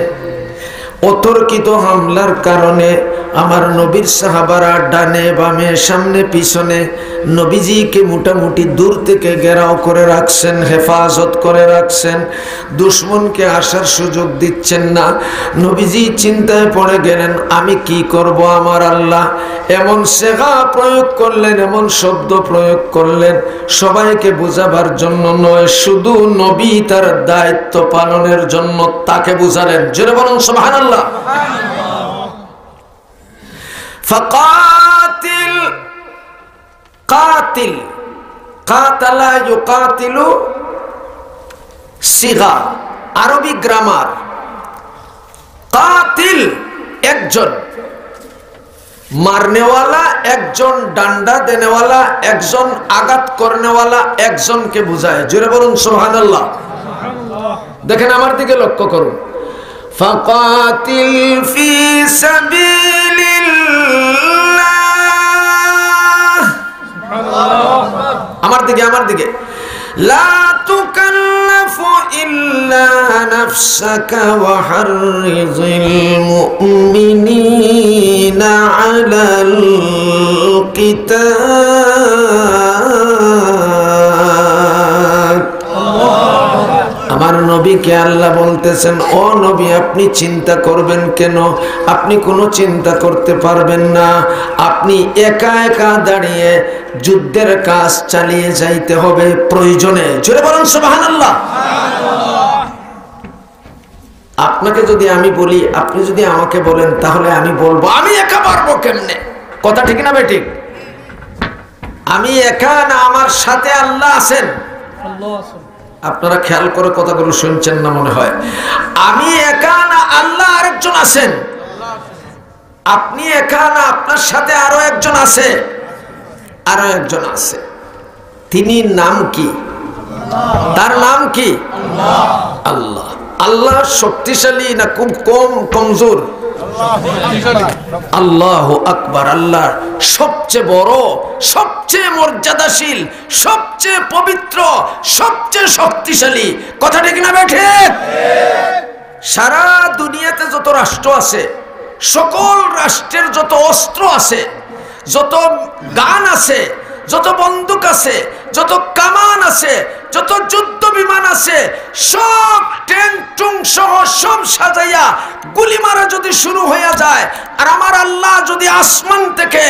অতর্কিত হামলার কারণে আমার নবীর সাহাবারা ডানে বামে সামনে পিছনে নবীজিকে মোটামুটি দূর থেকে ঘেরাও করে রাখছেন, হেফাজত করে রাখছেন, দুশমনকে আসার সুযোগ দিচ্ছেন না। নবীজি চিন্তায় পড়ে গেলেন, আমি কি করব? আমার আল্লাহ এমন সেগা প্রয়োগ করলেন, এমন শব্দ প্রয়োগ করলেন, সবাইকে বোঝাবার জন্য নয়, শুধু নবী তার দায়িত্ব পালনের জন্য তাকে বুঝালেন। জোরে বলুন সুবহানাল্লাহ। ফাকাতিল, কাতিল, কাতালা ইউকাতিলু সিগা, আরবি গ্রামার। কাতিল একজন, মারনেওয়ালা একজন, ডান্ডা দেনেওয়ালা একজন, আঘাত করনেওয়ালা একজনকে বুঝায়। জোরে বলুন সুবহানাল্লাহ। দেখেন আমার দিকে লক্ষ্য করুন। ফাকাতিল ফি সাবিলিল্লাহ, আমার দিকে লা তুকাল্লাফু ইল্লা নাফসাকা ওয়া হাররিজিল মুমিনিনা আলাল কিতাল। আমার নবীকে আল্লাহ বলতেছেন, ও নবী আপনি চিন্তা করবেন কেন? আপনি কোনো চিন্তা করতে পারবেন না। আপনি একা একা দাঁড়িয়ে যুদ্ধের কাজ চালিয়ে যাইতে হবে প্রয়োজনে। জোরে বলুন সুবহানাল্লাহ। আপনাকে যদি আমি বলি, আপনি যদি আমাকে বলেন, তাহলে আমি বলবো আমি একা পারবো কেমনে? কথা ঠিক না বেঠিক? আমি একা না, আমার সাথে আল্লাহ আছেন। আপনারা খেয়াল করে কথাগুলো শুনছেন না মনে হয়। আমি একা না, আল্লাহ আরেকজন আছেন। আপনি একা না, আপনার সাথে আরো একজন আছে, তিনি নাম কি? তার নাম কি? আল্লাহ। আল্লাহ শক্তিশালী না খুব কমজোর? আল্লাহু আকবার। আল্লাহ সবচেয়ে বড়, সবচেয়ে মর্যাদাশীল, সবচেয়ে পবিত্র, সবচেয়ে শক্তিশালী। কথা ঠিক না ঠিক? সারা দুনিয়াতে যত রাষ্ট্র আছে, সকল রাষ্ট্রের যত অস্ত্র আছে, যত গান আছে, যত বন্দুক আছে, যত কামান আছে, যত যুদ্ধ বিমান আছে, সব ট্যাঙ্ক টুং সহ সব সাজাইয়া গুলি মারা যদি শুরু হয়ে যায়, আর আমার আল্লাহ যদি আসমান থেকে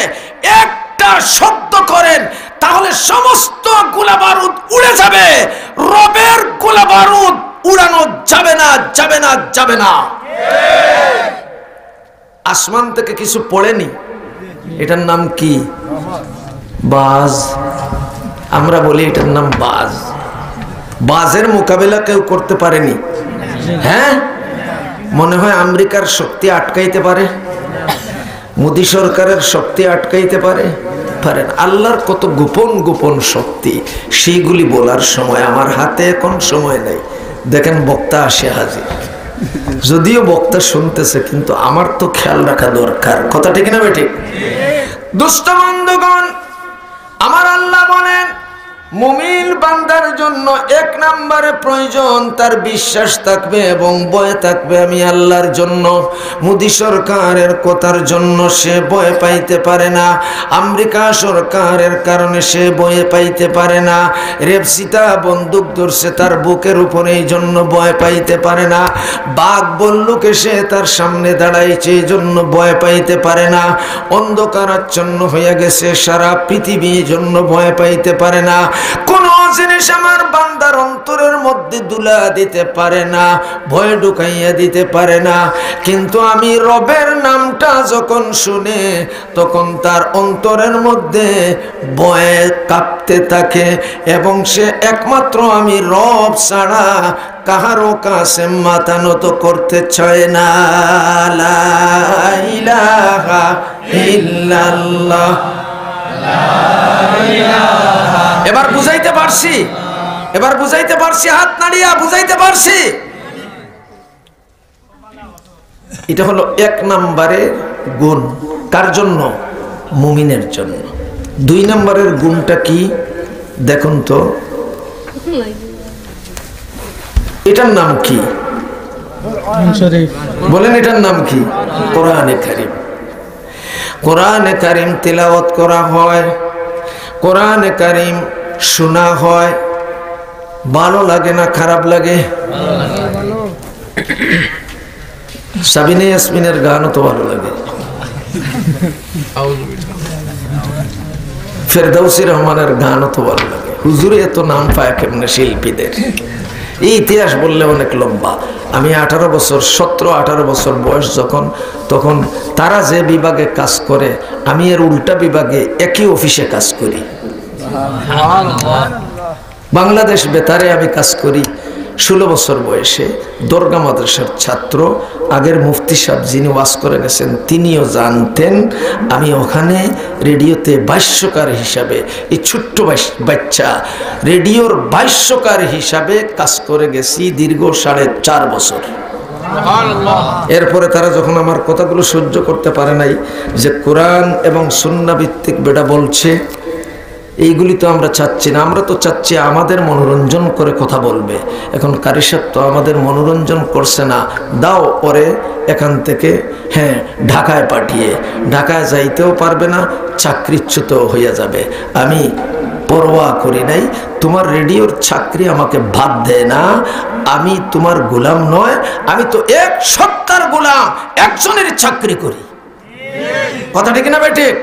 একটা শব্দ করেন, তাহলে সমস্ত গোলা বারুদ উড়ে যাবে। রবের গোলা বারুদ উড়ানো যাবে না, যাবে না, যাবে না। আসমান থেকে কিছু পড়েনি, এটার নাম কি? বাজ। আমরা বলি এটার নাম বাজ। বাজের মোকাবেলা কেউ করতে পারেনি। হ্যাঁ, মনে হয় আমেরিকার শক্তি আটকাইতে পারে, মোদী সরকারের শক্তি আটকাইতে পারে? পারেন। আল্লাহর কত গোপন গোপন শক্তি, সেইগুলি বলার সময় আমার হাতে এখন সময় নেই। দেখেন বক্তা আসে হাজির, যদিও বক্তা শুনতেছে, কিন্তু আমার তো খেয়াল রাখা দরকার। কথা ঠিক না বেঠিক? দুষ্ট বন্ধুগণ, আমার আল্লাহ বলেন মুমিন বান্দার জন্য এক নম্বরে প্রয়োজন তার বিশ্বাস থাকবে এবং ভয় থাকবে আমি আল্লাহর জন্য। মোদী সরকারের কথার জন্য সে ভয় পাইতে পারে না, আমেরিকা সরকারের কারণে সে ভয় পাইতে পারে না, রেপসিতা বন্দুক ধরছে তার বুকের উপরে এই জন্য ভয় পাইতে পারে না, বাঘ বল্লুক এসে তার সামনে দাঁড়াইছে এই জন্য ভয় পাইতে পারে না, অন্ধকারাচ্ছন্ন হয়ে গেছে সারা পৃথিবী এই জন্য ভয় পাইতে পারে না। কোন জিনিস আমার বান্দার অন্তরের মধ্যে দুলা দিতে পারে না, ভয় ঢুকাইয়া দিতে পারে না। কিন্তু আমি রবের নামটা যখন শুনে, তখন তার অন্তরের মধ্যে ভয়ে কাঁপতে থাকে এবং সে একমাত্র আমি রব ছাড়া কাহারও কাছে মাথা নত করতে চায় না। লা ইলাহা ইল্লাল্লাহ। এবার বুঝাইতে পারছি? এবার বুঝাইতে পারছি? হাত নাড়িয়া বুঝাইতে পারছি? এটা হলো এক নম্বরের গুণ। কার জন্য? মুমিনের জন্য। দুই নম্বরের গুণটা কি দেখুন তো, এটার নাম কি বলেন? এটার নাম কি? কোরআনে কারীম। কোরআনে কারীম তিলাওয়াত করা হয়, কোরআনে কারীম শোনা হয়, ভালো লাগে না খারাপ লাগে? সাবিনা ইয়াসমিনের গানও তো ভালো লাগে, ফেরদৌসী রহমানের গানও তো ভালো লাগে। হুজুরে এত নাম পায় কেমনে শিল্পীদের? এই ইতিহাস বললে অনেক লম্বা। আমি 18 বছর 17-18 বছর বয়স যখন, তখন তারা যে বিভাগে কাজ করে আমি এর উল্টা বিভাগে একই অফিসে কাজ করি। বাংলাদেশ বেতারে আমি কাজ করি। 16 বছর বয়সে দরগা মাদ্রাসার ছাত্র। আগের মুফতি সাহেব যিনি ওয়াজ করে গেছেন তিনিও জানতেন আমি ওখানে রেডিওতে ভাষ্যকার হিসাবে, এই ছোট্ট বাচ্চা রেডিওর ভাষ্যকার হিসাবে কাজ করে গেছি দীর্ঘ 4.5 বছর। এরপরে তারা যখন আমার কথাগুলো সহ্য করতে পারে নাই, যে কোরআন এবং সুন্নাহ ভিত্তিক বেটা বলছে, এইগুলি তো আমরা চাচ্ছি না, আমরা তো চাচ্ছি আমাদের মনোরঞ্জন করে কথা বলবে। এখন কারি সাহেব তো আমাদের মনোরঞ্জন করছে না, দাও পরে এখান থেকে ঢাকায় পাঠিয়ে, ঢাকায় যাইতেও পারবে না, চাকরিচ্যুত হইয়া যাবে। আমি পরোয়া করি নাই, তোমার রেডিওর চাকরি আমাকে বাদ দেয় না, আমি তোমার গোলাম নয়, আমি তো এক সত্তার গোলাম, একজনের চাকরি করি। কথা ঠিক না ভাই? ঠিক।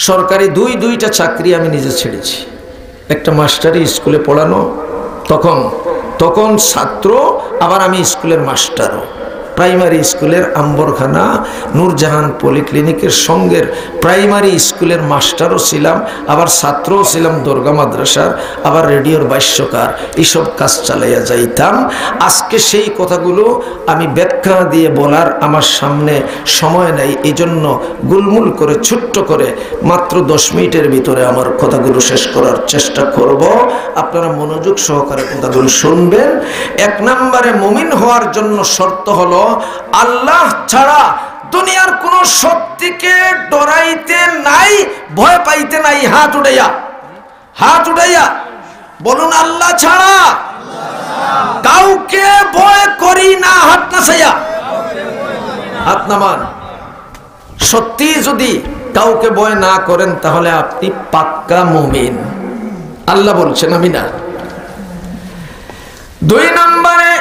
সরকারি দুইটা চাকরি আমি নিজে ছেড়েছি। একটা মাস্টারি স্কুলে পড়ানো, তখন ছাত্র, আবার আমি স্কুলের মাস্টারও। প্রাইমারি স্কুলের আম্বরখানা নূরজাহান পলিক্লিনিকের সঙ্গের প্রাইমারি স্কুলের মাস্টারও ছিলাম, আবার ছাত্রও ছিলাম দরগা মাদ্রাসার, আবার রেডিওর ভাষ্যকার, এইসব কাজ চালাইয়া যাইতাম। আজকে সেই কথাগুলো আমি ব্যাখ্যা দিয়ে বলার আমার সামনে সময় নেই, এই জন্য গুলমুল করে ছোট্ট করে মাত্র 10 মিনিটের ভিতরে আমার কথাগুলো শেষ করার চেষ্টা করব। আপনারা মনোযোগ সহকারে কথাগুলো শুনবেন। 1 নম্বরে মুমিন হওয়ার জন্য শর্ত হলো আল্লাহ ছাড়া দুনিয়ার কোন শক্তিকে ডরাইতে নাই, ভয় পাইতে নাই। হাত উঠাইয়া বলুন, আল্লাহ ছাড়া কাউকে ভয় করি না। হাত নাচাইয়া, হাত নামান। সত্যি যদি কাউকে ভয় না করেন তাহলে আপনি পাক্কা মুমিন। আল্লাহ বলছেন, আমি না। 2 নম্বরে,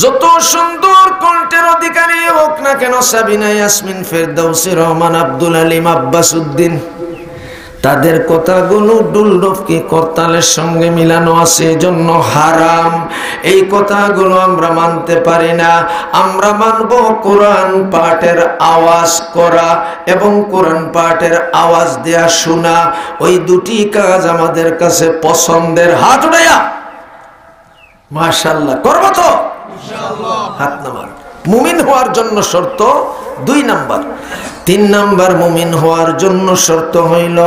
যত সুন্দর কণ্ঠের অধিকারী হোক না কেন, সাবিনা ইয়াসমিন, ফেরদাউসি রহমান, আব্দুল আলিম, আব্বাস উদ্দিন, তাদের কথাগুলো ডুলডফকি করতালের সঙ্গে মিলানো আছে, এজন্য হারাম। এই কথাগুলো আমরা মানতে পারি না। আমরা মানব কোরআন পাঠের আওয়াজ করা এবং কোরআন পাঠের আওয়াজ দেয়া শোনা, ওই দুটি কাজ আমাদের কাছে পছন্দের। হাত উঠাইয়া মাশাআল্লাহ করব তো ইনশাআল্লাহ। হাত নামান। মুমিন হওয়ার জন্য শর্ত 2 নাম্বার। 3 নাম্বার, মুমিন হওয়ার জন্য শর্ত হইল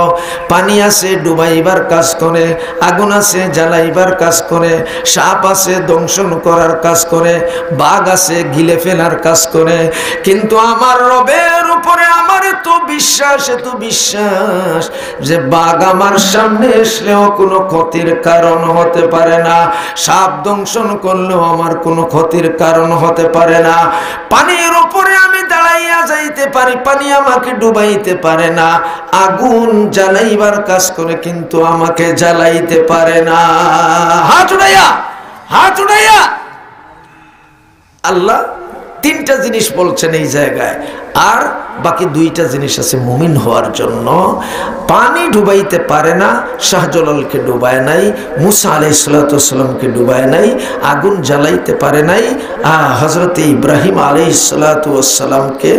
পানি আছে ডুবাইবার কাজ করে, আগুন আছে জ্বালাইবার কাজ করে, সাপ আছে দংশন করার কাজ করে, বাঘ আছে গিলে ফেলার কাজ করে। কিন্তু আমার রবের উপরে আমার এত বিশ্বাস যে বাঘ আমার সামনে আসলেও কোনো ক্ষতির কারণ হতে পারে না, সাপ দংশন করলেও আমার কোনো ক্ষতির কারণ হতে পারে না। পানির উপরে আমি দাঁড়াইয়া যাইতে পারি, পানি আমাকে ডুবাইতে পারে না। আগুন জ্বালাইবার কাজ করে কিন্তু আমাকে জ্বালাইতে পারে না। হাত উঠাইয়া আল্লাহ 3টা জিনিস বলছেন এই জায়গায়, আর বাকি 2টা জিনিস আছে মুমিন হওয়ার জন্য। পানি ডুবাইতে পারে না, শাহজালালকে ডুবায় নাই, মুসা আলাইহিস সালামকে ডুবায় নাই, আগুন জ্বালাইতে পারে নাই, হযরত ইব্রাহিম আলাইহিস সালামকে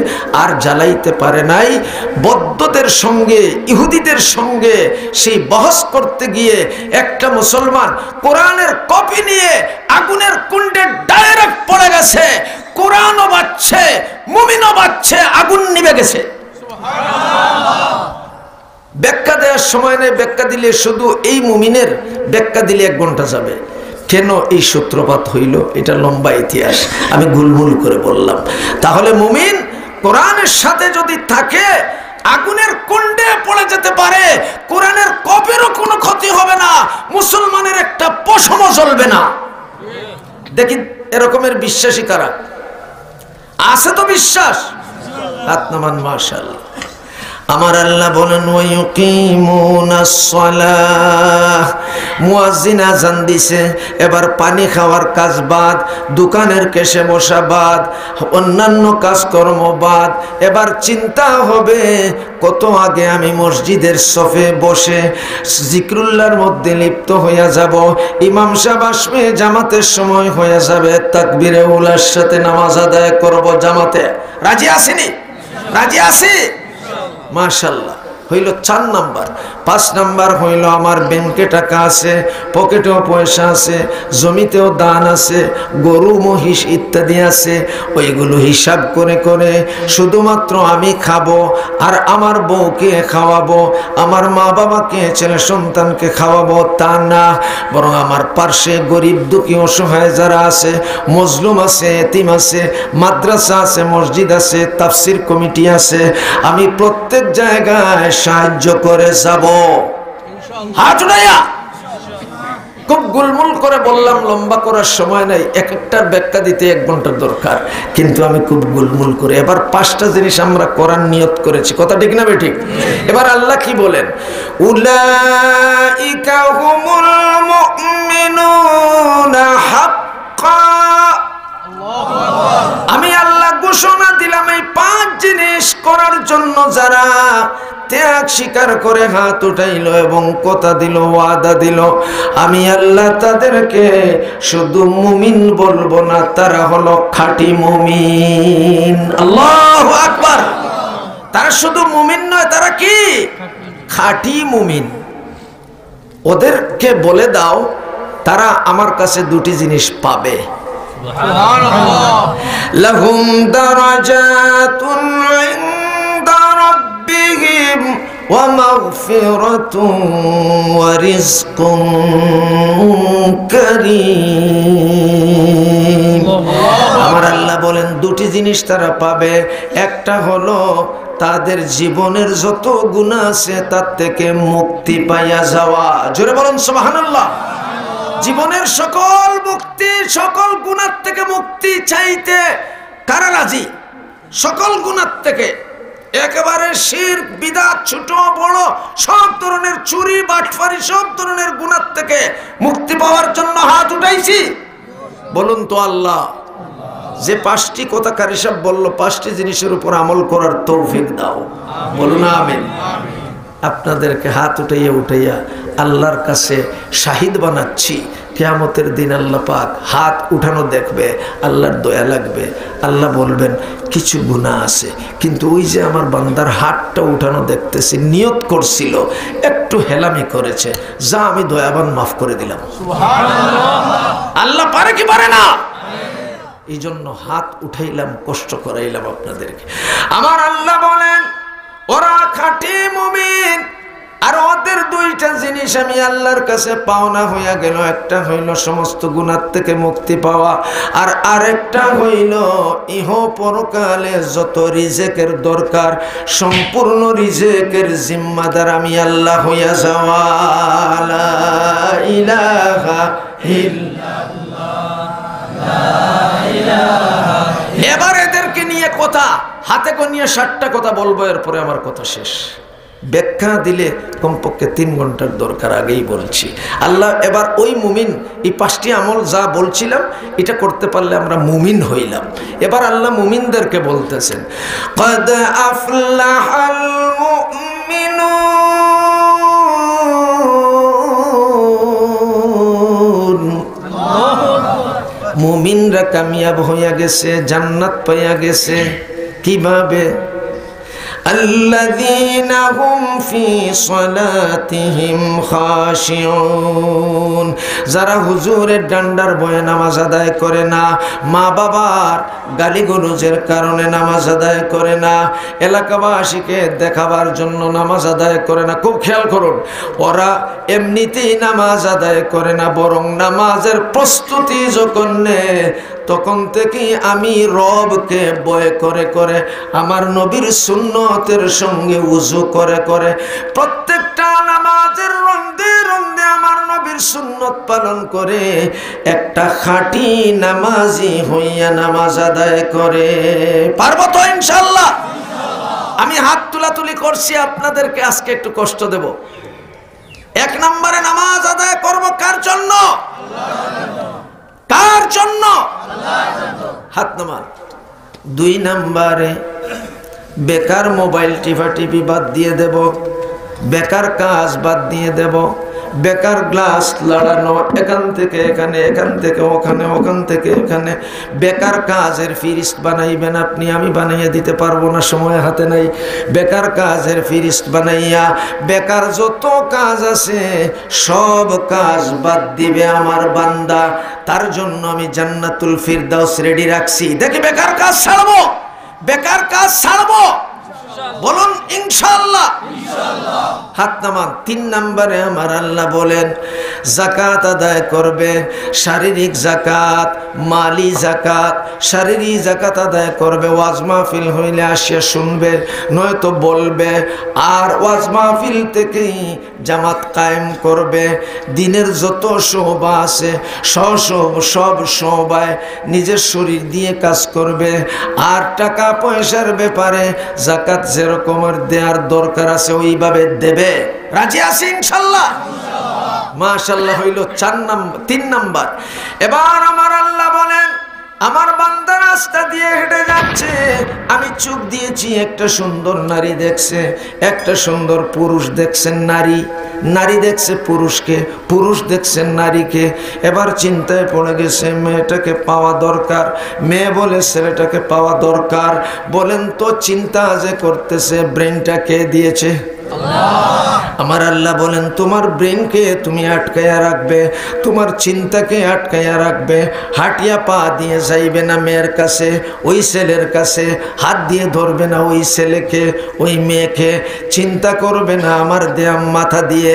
আর জ্বালাইতে পারে নাই। বৌদ্ধদের সঙ্গে ইহুদিদের সঙ্গে সেই বহস করতে গিয়ে একটা মুসলমান কোরআনের কপি নিয়ে আগুনের কুণ্ডে ডাইরেক্ট পড়ে গেছে। কোরআনও বাজছে, মুমিনও বাজছে, আগুন নিভে গেছে। ব্যাখ্যা দেওয়ার সময় নেই, ব্যাখ্যা দিলে শুধু এই মুমিনের ব্যাখ্যা দিলে 1 ঘন্টা যাবে। কেন এই সূত্রপাত হইল এটা লম্বা ইতিহাস, আমি গুলমুল করে বললাম। তাহলে মুমিন কোরআনের সাথে যদি থাকে আগুনের কুণ্ডে পড়ে যেতে পারে, কোরআনের কপিরও কোনো ক্ষতি হবে না, মুসলমানের একটা পশমও জ্বলবে না। দেখি এরকমের বিশ্বাসী কারা আছে? তো বিশ্বাস। হাত নামান। মাশাআল্লাহ। আমার আল্লাহ বলেন ওয়ায়ুকিমুনাস সালাহ, মুয়াজ্জিন আযান দিছে, এবার পানি খাওয়ার কাজ বাদ, দোকানের কেশে বসা বাদ, অন্যান্য কাজকর্ম বাদ। এবার চিন্তা হবে কত আগে আমি মসজিদের সফে বসে জিকরুল্লাহর মধ্যে লিপ্ত হইয়া যাব, ইমাম সাহেব আসবে, জামাতের সময় হয়ে যাবে, তাকবীরে উলার সাথে নামাজ আদায় করব জামাতে। রাজি আসেনি? রাজি আছি? মাশাআল্লাহ। হইল 4 নাম্বার। 5 নাম্বার হইল আমার ব্যাংকে টাকা আছে, পকেটেও পয়সা আছে, জমিতেও দান আছে, গরু মহিষ ইত্যাদি আছে, ওইগুলো হিসাব করে করে শুধুমাত্র আমি খাবো আর আমার বউকে খাওয়াবো, আমার মা বাবাকে ছেলে সন্তানকে খাওয়াবো তা না, বরং আমার পার্শ্বে গরিব দুঃখী অসহায় যারা আছে, মজলুম আছে, এতিম আছে, মাদ্রাসা আছে, মসজিদ আছে, তাফসির কমিটি আছে, আমি প্রত্যেক জায়গায় সাহায্য করে যাব। হাত উঠাইয়া খুব গুলমুল করে বললাম, লম্বা করার সময় নাই, এক একটার ব্যাখ্যা দিতে 1 ঘন্টার দরকার, কিন্তু আমি খুব গুলমুল করে এবার 5টা জিনিস আমরা করার নিয়ত করেছি। কথা ঠিক না বেঠিক? এবার আল্লাহ কি বলেন? উলাইকা হুমুল মুমিনুনা হাক্কা। আমি আল্লাহ ঘোষণা দিলাম এই 5 জিনিস করার জন্য যারা ত্যাগ স্বীকার করে হাত উঠাইল এবং কথা দিল, ওয়াদা দিল, আমি আল্লাহ তাদেরকে শুধু মুমিন বলবো না, তারা হলো খাঁটি মুমিন। আল্লাহু আকবার। তারা শুধু মুমিন নয়, তারা কি? খাঁটি মুমিন। ওদেরকে বলে দাও তারা আমার কাছে 2টি জিনিস পাবে। লাহুম দারাজাতুন ইনদা রাব্বিহিম ওয়া মাগফিরাতুন ওয়া রিজকুন কারীম। আমার আল্লাহ বলেন 2টি জিনিস তারা পাবে। একটা হলো তাদের জীবনের যত গুনাহ আছে তার থেকে মুক্তি পাইয়া যাওয়া। জোরে বলেন সুবহানাল্লাহ। জীবনের সকল মুক্তি, সকল গুনাহ থেকে মুক্তি চাইতে কারা রাজি? সকল গুনাহ থেকে, একেবারে শিরক বিদআত ছোট বড় সব ধরনের চুরি বাটফারি সব ধরনের গুনাহ থেকে মুক্তি পাওয়ার জন্য হাত উঠাইছি। বলুন তো আল্লাহ যে 5টি কথা কারি সাহেব বলল, 5টি জিনিসের উপর আমল করার তৌফিক দাও। বলুন আমিন। আপনাদেরকে হাত উঠাইয়া আল্লাহর কাছে শাহিদ বানাচ্ছি। কিয়ামতের দিন আল্লাহ পাক হাত উঠানো দেখবে, আল্লাহর দয়া লাগবে। আল্লাহ বলবেন কিছু গুনাহ আছে, কিন্তু ওই যে আমার বান্দার হাতটা উঠানো দেখতেছি, নিয়ত করছিল, একটু হেলামি করেছে, যা আমি দয়াবান মাফ করে দিলাম। সুবহানাল্লাহ। আল্লাহ পারে কি পারে না? এই জন্য হাত উঠাইলাম, কষ্ট করাইলাম আপনাদেরকে। আমার আল্লাহ বলেন ওরা খাঁটি মুমিন। আর ওদের 2টা জিনিস আমি আল্লাহর কাছে পাওনা হইয়া গেল। একটা হইল সমস্ত গুনাহ থেকে মুক্তি পাওয়া, আর আরেকটা হইল ইহ পরকালে যত রিজেকের দরকার সম্পূর্ণ রিজেকের জিম্মাদার আমি আল্লাহ হইয়া যাওয়া। লা ইলাহা ইল্লাল্লাহ, লা ইলাহা। এবার এদেরকে নিয়ে কথা, হাতে নিয়ে 60টা কথা বলবো, এরপরে আমার কথা শেষ। ব্যাখ্যা দিলে কমপক্ষে 3 ঘন্টার দরকার, আগেই বলছি। আল্লাহ এবার ওই মুমিন, এই 5টি আমল যা বলছিলাম এটা করতে পারলে আমরা মুমিন হইলাম। এবার আল্লাহ মুমিনদেরকে বলতেছেন قد أفلح المؤمنون। মুমিনরা কামিয়াব হইয়া গেছে, জান্নাত পাইয়া গেছে। কিভাবে? الذين هم في صلاتهم خاشعون। যারা হুজুরের ডান্ডার বয়ে নামাজ আদায় করে না, মা বাবার গালিগলজের কারণে নামাজ আদায় করে না, এলাকাবাসীকে দেখাবার জন্য নামাজ আদায় করে না। খুব খেয়াল করুন, ওরা এমনিতেই নামাজ আদায় করে না, বরং নামাজের প্রস্তুতি যখন নেয় তখন থেকে আমি রবকে ভয় করে করে আমার নবীর সুন্নতের সঙ্গে উযু করে করে প্রত্যেকটা নামাজের রন্দে রন্দে আমার নবীর সুন্নত পালন করে একটা খাঁটি নামাজি হইয়া নামাজ আদায় করে। পারবো তো ইনশাআল্লাহ? আমি হাত তুলাতুলি করছি, আপনাদেরকে আজকে একটু কষ্ট দেব। 1 নম্বরে নামাজ আদায় করব কার জন্য? কার জন্য? হাত নামান। 2 নম্বরে বেকার মোবাইল টিভি বাদ দিয়ে দেব, বেকার কাজ বাদ দিয়ে দেব, বেকার গ্লাস লড়ানো, এখান থেকে এখানে, এখান থেকে ওখানে, ওখান থেকে এখানে। বেকার কাজের ফিরিস্ট বানাইবেন আপনি, আমি বানাইয়া দিতে পারবো না, সময় হাতে নাই। বেকার কাজের ফিরিস্ট বানাইয়া বেকার যত কাজ আছে সব কাজ বাদ দিবে আমার বান্দা। তার জন্য আমি জান্নাতুল ফিরদাউস রেডি রাখছি। দেখি বেকার কাজ ছাড়বো, বেকার কাজ ছাড়বো, বলুন ইনশাআল্লাহ। হাত নামান। 3 নম্বরে আমার আল্লাহ বলেন যাকাত আদায় করবে, শারীরিক যাকাত, মালি যাকাত। শারীরিক যাকাত আদায় করবে, ওয়াজ মাহফিল হইলে আসিয়া শুনবে, নয়তো বলবে। আর ওয়াজ মাহফিল থেকেই জামাত কায়েম করবে। দিনের যত শোভা আছে সব শোভায় নিজের শরীর দিয়ে কাজ করবে। আর টাকা পয়সার ব্যাপারে যাকাত যেরকমের দেওয়ার দরকার আছে ওইভাবে দেবে। রাজি আছে ইনশাআল্লাহ? মাশাআল্লাহ। হইল 3 নাম্বার। এবার আমার আল্লাহ বলেন আমার বান্দা রাস্তা দিয়ে হেঁটে যাচ্ছে, আমি চোখ দিয়েছি, একটা সুন্দর নারী দেখছে, একটা সুন্দর পুরুষ দেখছেন। নারী দেখছে পুরুষকে, পুরুষ দেখছেন নারীকে। এবার চিন্তায় পড়ে গেছে মেয়েটাকে পাওয়া দরকার। মেয়ে বলে ছেলেটাকে পাওয়া দরকার। বলেন তো চিন্তা যে করতেছে ব্রেনটা কে দিয়েছে? আমার আল্লাহ বলেন তোমার ব্রেনকে তুমি আটকায়া রাখবে, তোমার চিন্তাকে আটকায়া রাখবে। হাটিয়া পা দিয়ে যাইবে না মেয়ের কাছে, ওই ছেলের কাছে। হাত দিয়ে ধরবে না ওই ছেলেকে, ওই মেয়েকে। চিন্তা করবে না আমার দেয়া মাথা দিয়ে,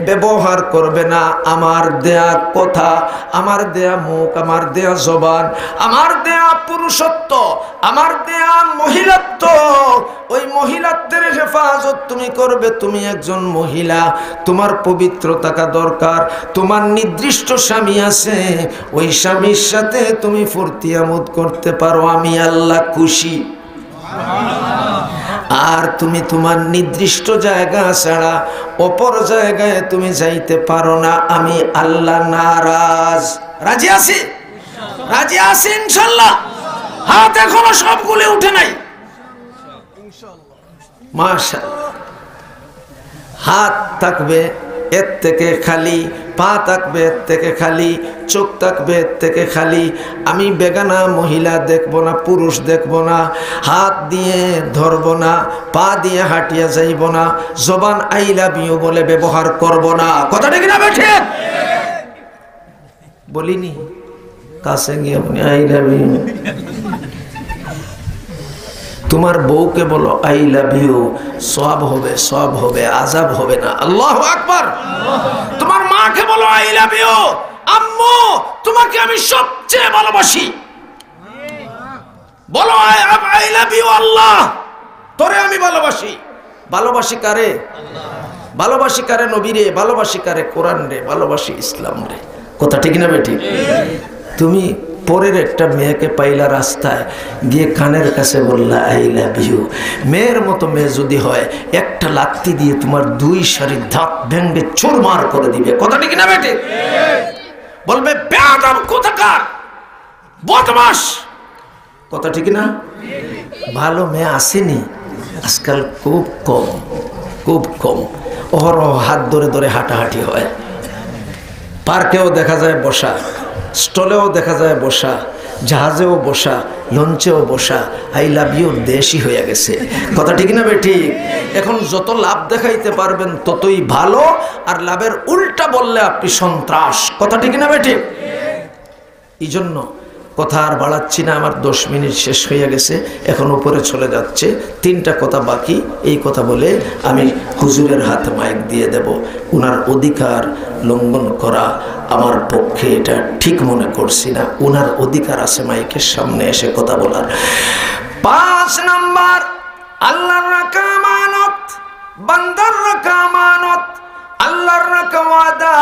ব্যবহার করবে না আমার দেয়া কথা, আমার দেয়া মুখ, আমার দেয়া জবান, আমার দেয়া পুরুষত্ব, আমার দেয়া মহিলাত্ব। ওই মহিলাত্বের হেফাজত তুমি করবে। তুমি একজন মহিলা, তোমার পবিত্র থাকা দরকার। তোমার নির্দিষ্ট স্বামী আছে, ওই স্বামীর সাথে তুমি ফুর্তি আমোদ করতে পারো, আমি আল্লাহ খুশি। আর তুমি তোমার নির্দিষ্ট জায়গা ছাড়া অপর জায়গায় তুমি যাইতে পারো না, আমি আল্লাহ নারাজ। রাজি আছি? রাজি আছি ইনশাআল্লাহ? হাত এখনো সবগুলো উঠে নাই। মাশাআল্লাহ। হাত থাকবে এর থেকে খালি, পা থাকবে এর থেকে খালি, চোখ থাকবে এর থেকে খালি। আমি বেগানা মহিলা দেখবো না, পুরুষ দেখবো না, হাত দিয়ে ধরবো না, পা দিয়ে হাঁটিয়া যাইব না, জবান আই লাভ ইউ বলে ব্যবহার করব না। কথাটা কিনা বেঠে বলিনি? কাছে গিয়ে আপনি আই লাভ ইউ। তোমার বউকে বলো আই লাভ ইউ, সব হবে, সব হবে, আযাব হবে না। আল্লাহু আকবার। তোমার মাকে বলো আই লাভ ইউ, আম্মু তোমাকে আমি সবচেয়ে ভালোবাসি। বলো আই লাভ ইউ আল্লাহ, তোরে আমি ভালোবাসি। ভালোবাসি কারে? ভালোবাসি কারে? নবী রে। ভালোবাসি কারে? কোরআন রে। ভালোবাসি ইসলাম রে। কথা ঠিক না বেটি? তুমি পরের একটা মেয়েকে পাইলা, রাস্তায় গিয়ে কানের কাছে বললা আই লাভ ইউ। মেয়ের মতো মেয়ে যদি হয় একটা লাত্তি দিয়ে তোমার 2 শাড়ির দাঁত ভেঙে চুরমার করে দিবে। কথা ঠিক না বেটি? বলবে বেয়াদব কোথাকার, বদমাশ। কথা ঠিক না? ভালো মেয়ে আসেনি আজকাল, খুব কম, খুব কম। অহরহ হাত ধরে ধরে হাঁটাহাঁটি হয়। পার্কেও দেখা যায় বসা, স্টলেও দেখা যায় বসা, জাহাজেও বসা, লঞ্চেও বসা। আই লাভ ইউ দেশই হয়ে গেছে। কথা ঠিক না বেটি? এখন যত লাভ দেখাইতে পারবেন ততই ভালো, আর লাভের উল্টা বললে আপনি সন্ত্রাস। কথা ঠিক না বেটি? এই জন্য কথা আর বাড়াচ্ছি না, আমার 10 মিনিট শেষ হয়ে গেছে, এখন উপরে চলে যাচ্ছে। 3টা কথা বাকি। এই কথা বলে আমি হুজুরের হাতে মাইক দিয়ে দেব। ওনার অধিকার লঙ্ঘন করা আমার পক্ষে এটা ঠিক মনে করছি না। ওনার অধিকার আছে মাইকের সামনে এসে কথা বলার। 5 নাম্বার, আল্লাহর রাখা আমানত, বান্দার রাখা আমানত। আল্লাহর রাখা ওয়াদা।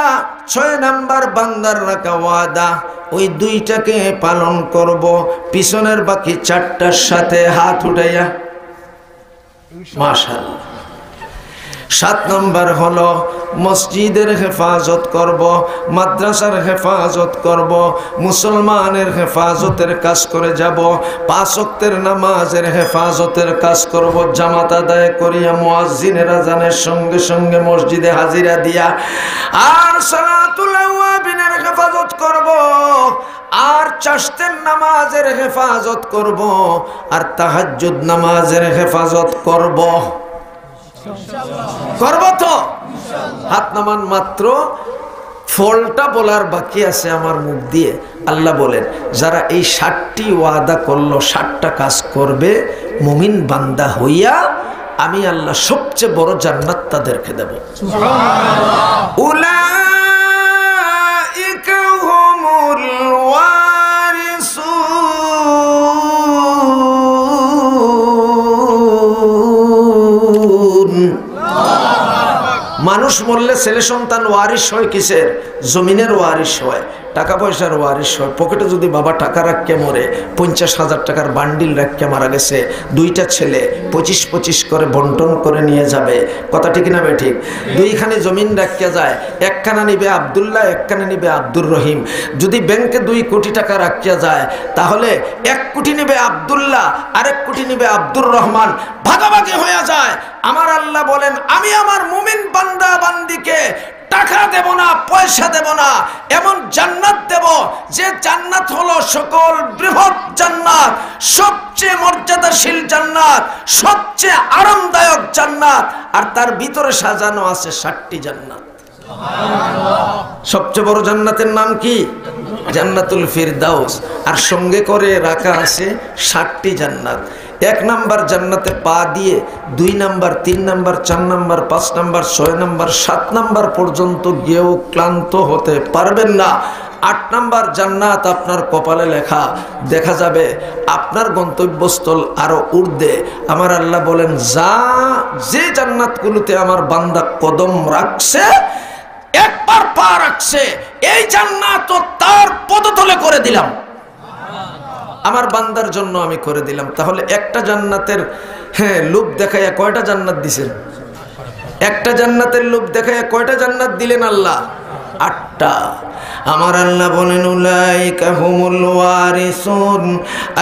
6 নাম্বার বান্দার রাখা ওয়াদা। ওই 2টাকে পালন করব। পিছনের বাকি 4টার সাথে হাত উঠাইয়া মাশাআল্লাহ। 7 নম্বর হলো মসজিদের হেফাজত করব, মাদ্রাসার হেফাজত করব, মুসলমানের হেফাজতের কাজ করে যাব, 5 ওয়াক্তের নামাজের হেফাজতের কাজ করব, জামাত আদায় করিয়া মুয়াজ্জিনের আজানের সঙ্গে সঙ্গে মসজিদে হাজিরা দিয়া, আর সালাতুল আওয়াবিনের হেফাজত করব, আর চাশতের নামাজের হেফাজত করব, আর তাহাজ্জুদ নামাজের হেফাজত করব। করব তো? হাত নামান। মাত্র ফলটা বলার বাকি আছে আমার মুখ দিয়ে। আল্লাহ বলেন, যারা এই 60টি ওয়াদা করলো, 60টা কাজ করবে মুমিন বান্দা হইয়া, আমি আল্লাহ সবচেয়ে বড় জান্নাত তাদেরকে দেব। উলাইকা হুমুল ওয়ারিসুন। মানুষ মরলে ছেলে সন্তান ওয়ারিশ হয় কিসের? জমিনের ওয়ারিশ হয়, টাকা পয়সার ওয়ারিশ হয়। পকেটে যদি বাবা টাকা রাখকে মরে, 50,000 টাকার বান্ডিল রাখকে মারা গেছে, 2টা ছেলে 25-25 করে বন্টন করে নিয়ে যাবে। কথা ঠিক না বে ঠিক? 2খানে জমিন রাখকে যায়, একখানা নিবে আব্দুল্লাহ, একখানে নিবে আব্দুর রহিম। যদি ব্যাংকে 2 কোটি টাকা রাখিয়া যায়, তাহলে 1 কোটি নিবে আব্দুল্লাহ, আরেক কোটি নিবে আব্দুর রহমান, ভাগাভাগি হয়ে যায়। আমার আল্লাহ বলেন, আমি আমার মুমিন বান্দা বান্দিকে টাকা দেব না, পয়সা দেব না, এমন জান্নাত দেব যে জান্নাত হলো সকল বৃহৎ জান্নাত, সবচেয়ে মর্যাদাশীল জান্নাত, সবচেয়ে আরামদায়ক জান্নাত, আর তার ভিতরে সাজানো আছে 60টি জান্নাত। সবচেয়ে বড় জান্নাতের নাম কি? জান্নাতুল ফিরদাউস। আর সঙ্গে করে রাখা আছে 60টি জান্নাত। 1 নাম্বার জান্নাতে পা দিয়ে 2 number, 3 number, 4 number, 5 number, 6 number, 7 number পর্যন্ত গিয়েও ক্লান্ত হতে পারবেন না। 8 নাম্বার জান্নাত আপনার কপালে লেখা, দেখা যাবে আপনার গন্তব্যস্থল আরো ঊর্ধ্বে। আমার আল্লাহ বলেন, যে জান্নাতগুলোতে আমার বান্দা কদম রাখছে, একবার পা রাখছে, এই জান্নাত তার পদতলে করে দিলাম, আমার বান্দার জন্য আমি করে দিলাম। তাহলে একটা জান্নাতের লোভ দেখাইয়া কয়টা জান্নাত দিছেন? একটা জান্নাতের লোভ দেখাইয়া কয়টা জান্নাত দিলেন আল্লাহ? 8টা। আমার আল্লাহ বলেন, উলাইকা হুমুল ওয়ারিসুন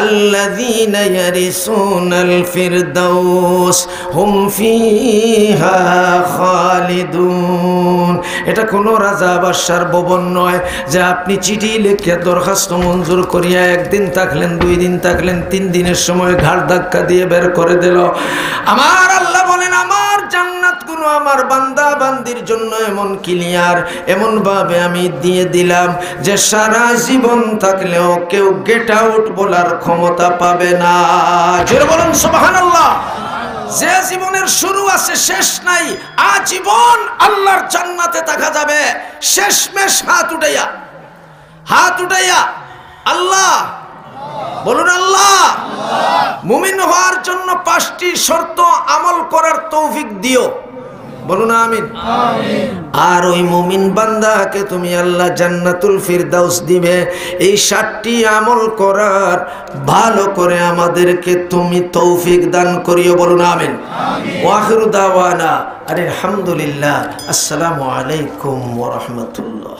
আল্লাযীনা ইয়ারিসুনাল ফিরদাউস হুম ফিহা খালিদুন। এটা কোনো রাজা বাদশার ভবন নয় যে আপনি চিঠি লিখে দরখাস্ত মঞ্জুর করিয়া 1 দিন থাকলেন, 2 দিন থাকলেন, 3 দিনের সময় ঘাড় ধাক্কা দিয়ে বের করে দিল। আমার আল্লাহ বলেন, আমার জান্নাতগুলো আমার বান্দা বান্দির জন্য এমন ক্লিয়ার, এমন ভাবে আমি দিয়ে দিলাম যে সারা জীবন থাকলেও কেউ গেট আউট বলার ক্ষমতা পাবে না। জোরে বলুন সুবহানাল্লাহ। যে জীবনের শুরু আছে, শেষ নাই, আজীবন আল্লাহর জান্নাতে থাকা যাবে। শেষমেশ হাত উঠাইয়া আল্লাহ বলুন, আল্লাহ মুমিন হওয়ার জন্য 5টি শর্ত আমল করার তৌফিক দিও। বলুন আমিন। আর ওই মুমিন বান্দাকে তুমি আল্লাহ জান্নাতুল ফিরদাউস দিবে। এই 60টি আমল করার ভালো করে আমাদেরকে তুমি তৌফিক দান করিও। বলুন আমিন। ওয়া আখিরু দাওয়ানা আলহামদুলিল্লাহ। আসসালামু আলাইকুম ওয়া রাহমাতুল্লাহ।